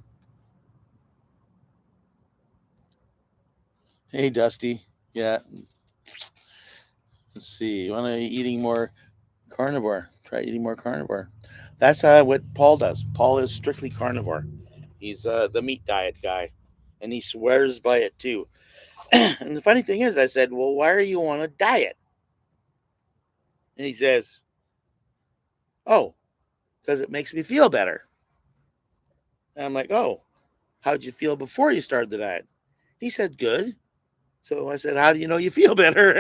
Hey, Dusty. Yeah. Let's see. You want to eating more carnivore? Try eating more carnivore. That's what Paul does. Paul is strictly carnivore. He's the meat diet guy, and he swears by it too. And the funny thing is, I said, "Well, why are you on a diet?" And he says, "Oh, because it makes me feel better." And I'm like, "Oh, how'd you feel before you started the diet?" He said, "Good." So I said, "How do you know you feel better?"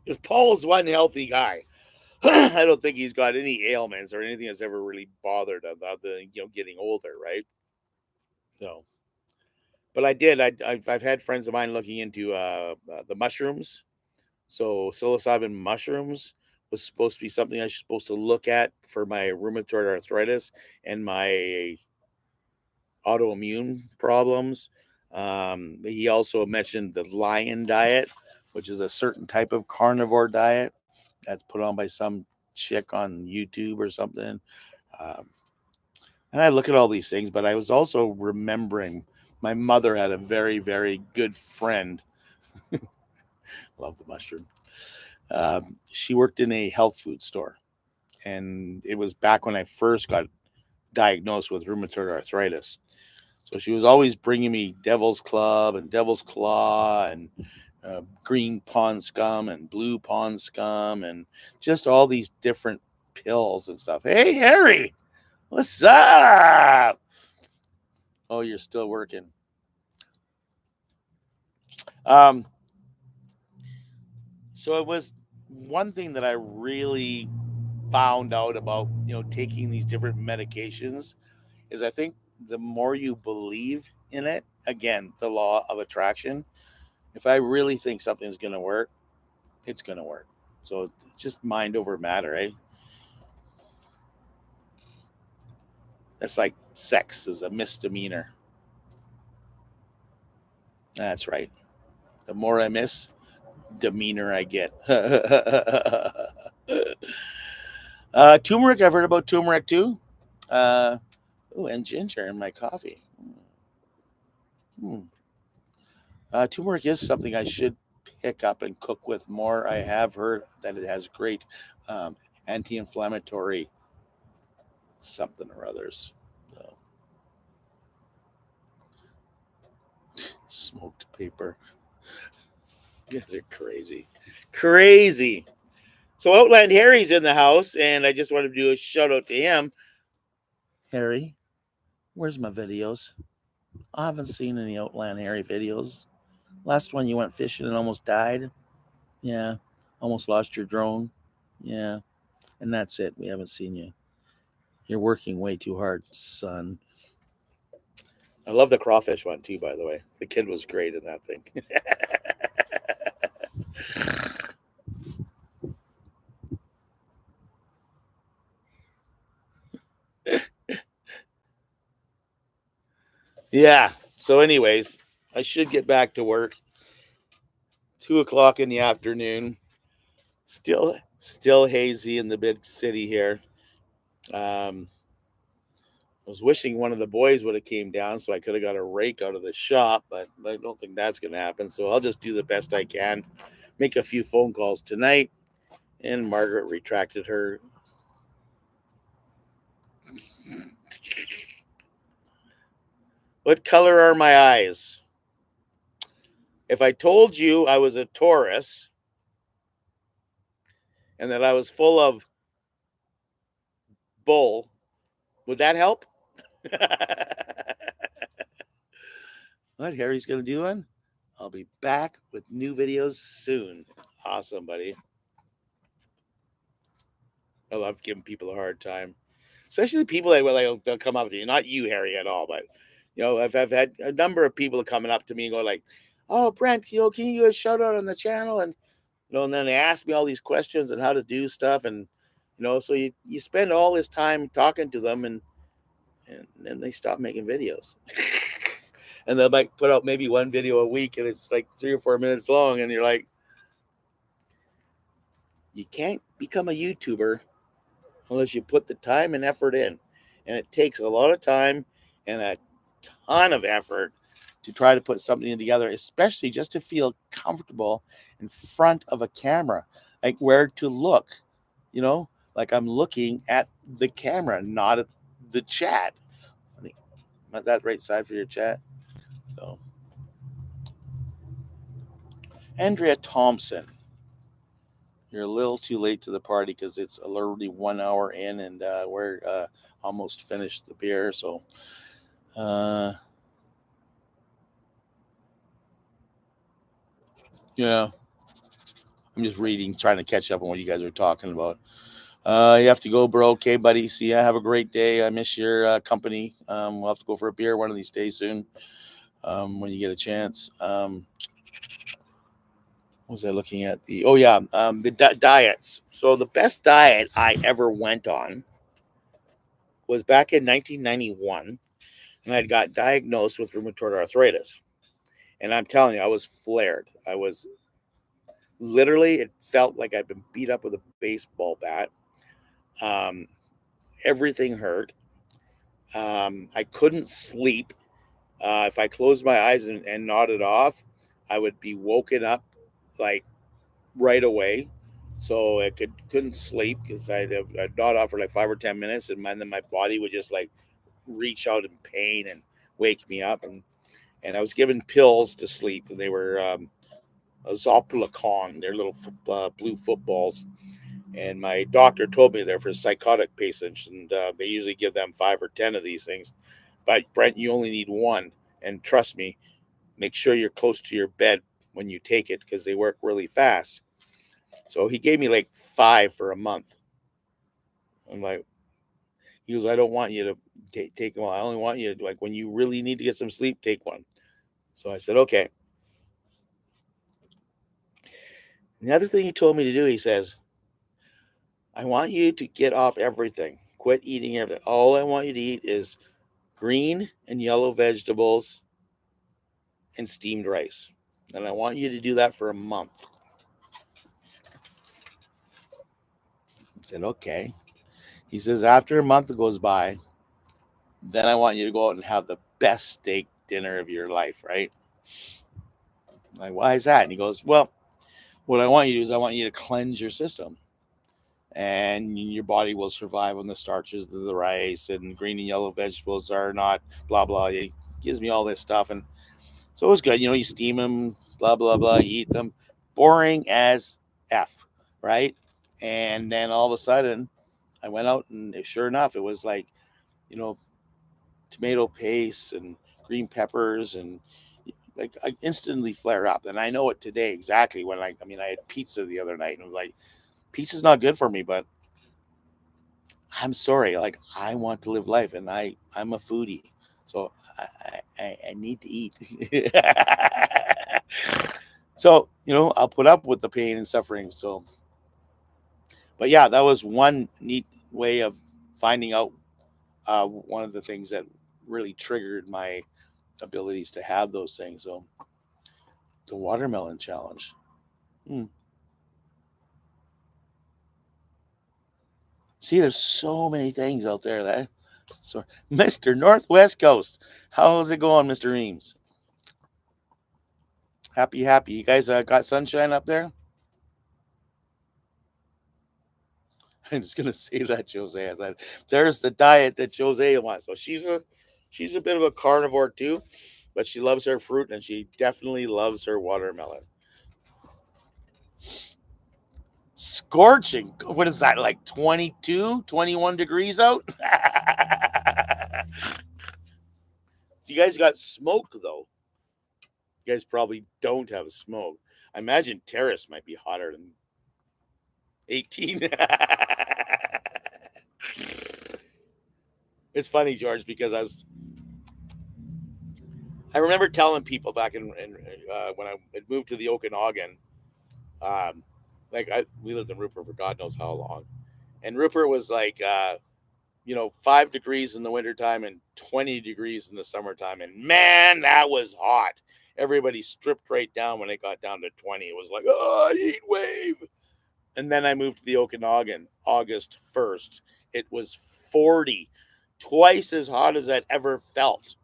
Because Paul's one healthy guy. I don't think he's got any ailments or anything that's ever really bothered him other than getting older, right? So, but I did. I've had friends of mine looking into the mushrooms. So psilocybin mushrooms was supposed to be something I was supposed to look at for my rheumatoid arthritis and my autoimmune problems. He also mentioned the lion diet, which is a certain type of carnivore diet that's put on by some chick on YouTube or something. Um, and I look at all these things, but I was also remembering my mother had a very, very good friend. Love the mushroom. She worked in a health food store, and it was back when I first got diagnosed with rheumatoid arthritis. So she was always bringing me Devil's Club and Devil's Claw and green pond scum and blue pond scum and just all these different pills and stuff. Hey, Harry, what's up? Oh, you're still working. Um, so it was one thing that I really found out about, taking these different medications is I think the more you believe in it, again, the law of attraction, if I really think something's going to work, it's going to work. So it's just mind over matter, right? That's like sex is a misdemeanor. That's right. The more I miss, demeanor I get. Turmeric, I've heard about turmeric too. And ginger in my coffee. Hmm. Turmeric is something I should pick up and cook with more. I have heard that it has great um, anti-inflammatory something or others. So, smoked paper. You guys are crazy. Crazy. So Outland Harry's in the house, and I just wanted to do a shout out to him. Harry, where's my videos? I haven't seen any Outland Harry videos. Last one you went fishing and almost died. Yeah. Almost lost your drone. Yeah. And that's it. We haven't seen you. You're working way too hard, son. I love the crawfish one too, by the way. The kid was great in that thing. Yeah. So, anyways, I should get back to work. 2 o'clock in the afternoon. Still hazy in the big city here. Um, I was wishing one of the boys would have came down so I could have got a rake out of the shop, but I don't think that's going to happen. So I'll just do the best I can. Make a few phone calls tonight. And Margaret retracted her. What color are my eyes? If I told you I was a Taurus and that I was full of bull, would that help? What Harry's going to do one? I'll be back with new videos soon. Awesome, buddy. I love giving people a hard time, especially the people that they'll come up to you. Not you, Harry, at all, but I've had a number of people coming up to me and go like, "Oh, Brent, can you do a shout out on the channel?" And and then they ask me all these questions and how to do stuff, and so you spend all this time talking to them, and then they stop making videos. And they'll like put out maybe one video a week, and it's like 3 or 4 minutes long, and you're like, you can't become a YouTuber unless you put the time and effort in. And it takes a lot of time and a ton of effort to try to put something together, especially just to feel comfortable in front of a camera, like where to look, you know, like I'm looking at the camera, not at the chat. I think not that right side for your chat. So, Andrea Thompson, you're a little too late to the party because it's already 1 hour in, and we're almost finished the beer. So, uh, yeah, I'm just reading, trying to catch up on what you guys are talking about. You have to go, bro. Okay, buddy. See ya. Have a great day. I miss your company. We'll have to go for a beer one of these days soon, when you get a chance. What was I looking at? Oh yeah, the diets. So the best diet I ever went on was back in 1991, and I got diagnosed with rheumatoid arthritis. And I'm telling you, I was flared. I was literally, it felt like I'd been beat up with a baseball bat. Um, Everything hurt. I couldn't sleep. If I closed my eyes and nodded off, I would be woken up like right away. So I couldn't sleep because I'd nod off for like 5 or 10 minutes, and then my body would just like reach out in pain and wake me up. And I was given pills to sleep, and they were Zopicon. They're little blue footballs. And my doctor told me they're for psychotic patients, and they usually give them 5 or 10 of these things. But Brent, you only need one, and trust me, make sure you're close to your bed when you take it because they work really fast. So he gave me like 5 for a month. I'm like, he goes, I don't want you to take them all. I only want you to, like, when you really need to get some sleep, take one. So I said, okay. And the other thing he told me to do, he says, I want you to get off everything. Quit eating everything. All I want you to eat is green and yellow vegetables and steamed rice. And I want you to do that for a month. I said, okay. He says, after a month goes by, then I want you to go out and have the best steak dinner of your life, right? I'm like, why is that? And he goes, well, what I want you to do is I want you to cleanse your system. And your body will survive on the starches of the rice, and green and yellow vegetables are not blah blah. He gives me all this stuff, and so it was good. You steam them, blah blah blah, you eat them. Boring as f, right? And then all of a sudden, I went out, and sure enough, it was like, you know, tomato paste and green peppers, and like I instantly flare up. And I know it today exactly when I had pizza the other night, and it was like, pizza's not good for me, but I'm sorry, like I want to live life, and I'm a foodie, so I need to eat. So I'll put up with the pain and suffering. So, but yeah, that was one neat way of finding out one of the things that really triggered my abilities to have those things. So the watermelon challenge. Hmm. See, there's so many things out there that. So, Mr. Northwest Coast, how's it going, Mr. Reams? Happy, happy. You guys got sunshine up there? I'm just gonna say that Jose has that. There's the diet that Jose wants. So she's a bit of a carnivore too, but she loves her fruit, and she definitely loves her watermelon. Scorching. What is that, like 22, 21 degrees out? You guys got smoke though. You guys probably don't have smoke. I imagine Terrace might be hotter than 18. It's funny, George, because I remember telling people back in when I had moved to the Okanagan, um, we lived in Rupert for God knows how long, and Rupert was like 5 degrees in the wintertime and 20 degrees in the summertime, and man, that was hot. Everybody stripped right down when it got down to 20. It was like, oh, heat wave. And then I moved to the Okanagan August 1st. It was 40, twice as hot as I'd ever felt.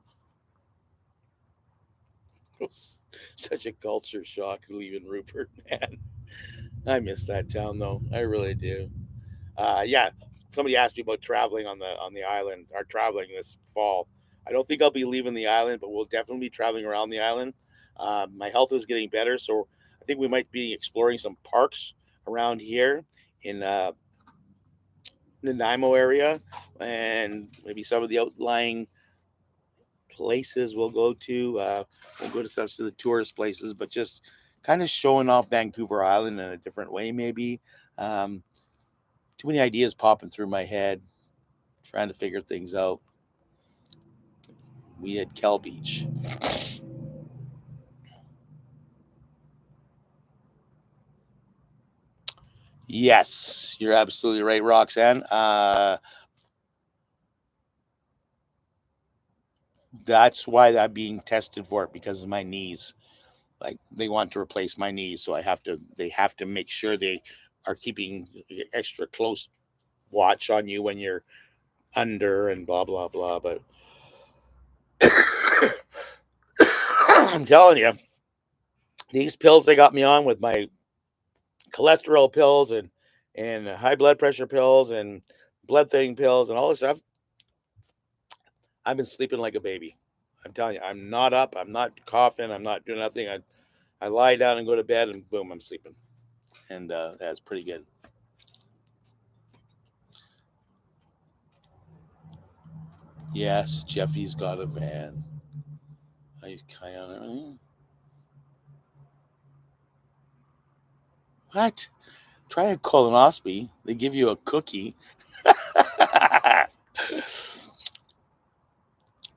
It was such a culture shock leaving Rupert, man. I miss that town though. I really do. Yeah, somebody asked me about traveling on the island or traveling this fall. I don't think I'll be leaving the island, but we'll definitely be traveling around the island. My health is getting better, so I think we might be exploring some parks around here in Nanaimo area, and maybe some of the outlying places we'll go to. We'll go to some of the tourist places, but just kind of showing off Vancouver Island in a different way, maybe. Um, Too many ideas popping through my head, trying to figure things out. We had Kel Beach. Yes, you're absolutely right, Roxanne. That's why I'm being tested for it because of my knees. Like they want to replace my knees, so I have to. They have to make sure they are keeping extra close watch on you when you're under and blah blah blah. But I'm telling you, these pills they got me on with my cholesterol pills and high blood pressure pills and blood thinning pills and all this stuff. I've been sleeping like a baby. I'm telling you, I'm not up. I'm not coughing. I'm not doing nothing. I lie down and go to bed, and boom, I'm sleeping. And that's pretty good. Yes, Jeffy's got a van. I kind of what? Try a colonoscopy. They give you a cookie.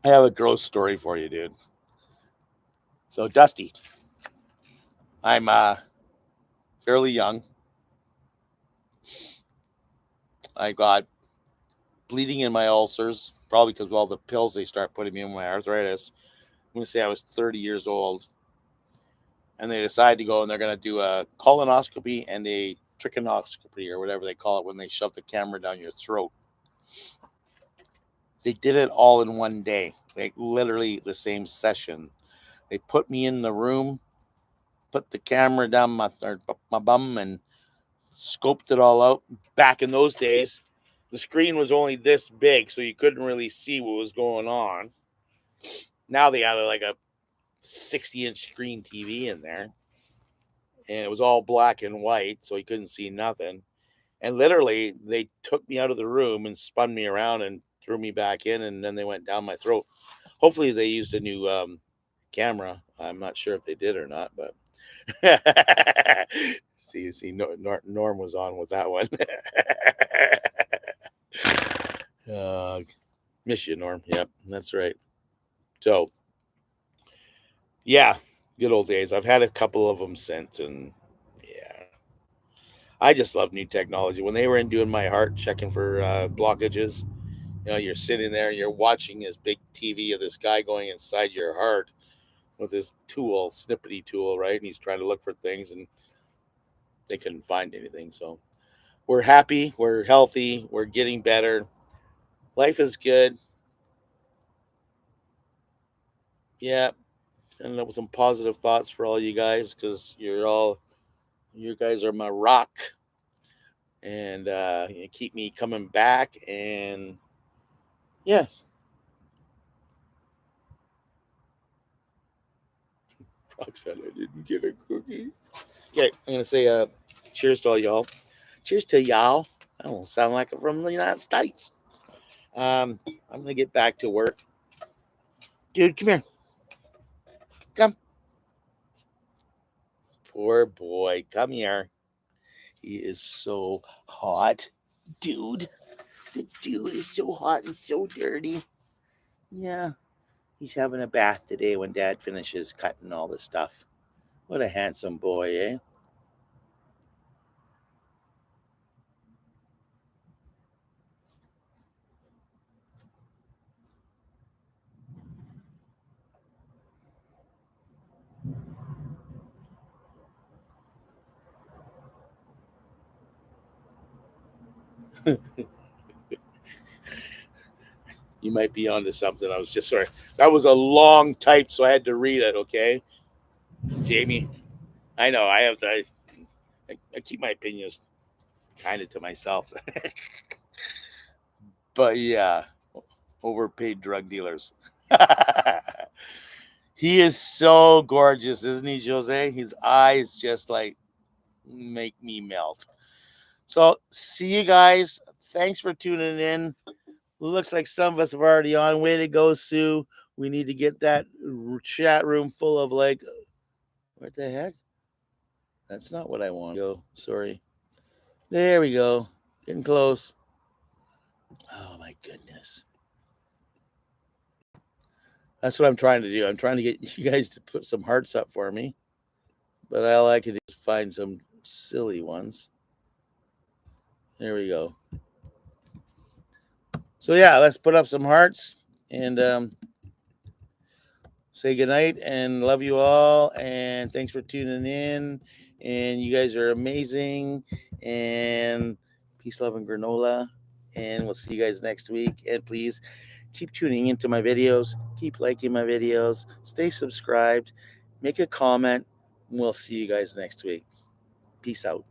I have a gross story for you, dude. So Dusty, I'm fairly young. I got bleeding in my ulcers, probably because of all the pills they start putting me in my arthritis. I'm going to say I was 30 years old. And they decide to go and they're going to do a colonoscopy and a trichonoscopy or whatever they call it when they shove the camera down your throat. They did it all in one day, like literally the same session. They put me in the room, put the camera down my bum, and scoped it all out. Back in those days, the screen was only this big, so you couldn't really see what was going on. Now they have like a 60-inch screen TV in there, and it was all black and white, so you couldn't see nothing. And literally, they took me out of the room and spun me around and threw me back in, and then they went down my throat. Hopefully, they used a new camera. I'm not sure if they did or not, but see, Norm was on with that one. uh, Miss you, Norm. Yep, that's right. So, yeah, good old days. I've had a couple of them since, and yeah, I just love new technology. When they were in doing my heart, checking for blockages, you're sitting there and you're watching this big TV of this guy going inside your heart with this tool, snippety tool, right? And he's trying to look for things and they couldn't find anything. So we're happy, we're healthy, we're getting better. Life is good. Yeah. And with some positive thoughts for all you guys because you guys are my rock and you keep me coming back. And yeah, Roxanne, I didn't get a cookie. Okay, I'm going to say cheers to all y'all. Cheers to y'all. I don't sound like I'm from the United States. I'm gonna get back to work. Dude, come here. Come. Poor boy. Come here. He is so hot. Dude. The dude is so hot and so dirty. Yeah. He's having a bath today when dad finishes cutting all the stuff. What a handsome boy, eh? You might be onto something. I was just sorry. That was a long type, so I had to read it, okay? Jamie. I know I have to. I keep my opinions kind of to myself, but yeah, overpaid drug dealers. He is so gorgeous, isn't he, Jose? His eyes just like make me melt. So, see you guys. Thanks for tuning in. Looks like some of us are already on. Way to go, Sue. We need to get that chat room full of like, what the heck? That's not what I want. Go. Sorry. There we go. Getting close. Oh my goodness. That's what I'm trying to do. I'm trying to get you guys to put some hearts up for me. But all I can do is find some silly ones. There we go. So yeah, let's put up some hearts and say goodnight and love you all. And thanks for tuning in. And you guys are amazing. And peace, love, and granola. And we'll see you guys next week. And please keep tuning into my videos. Keep liking my videos. Stay subscribed. Make a comment. And we'll see you guys next week. Peace out.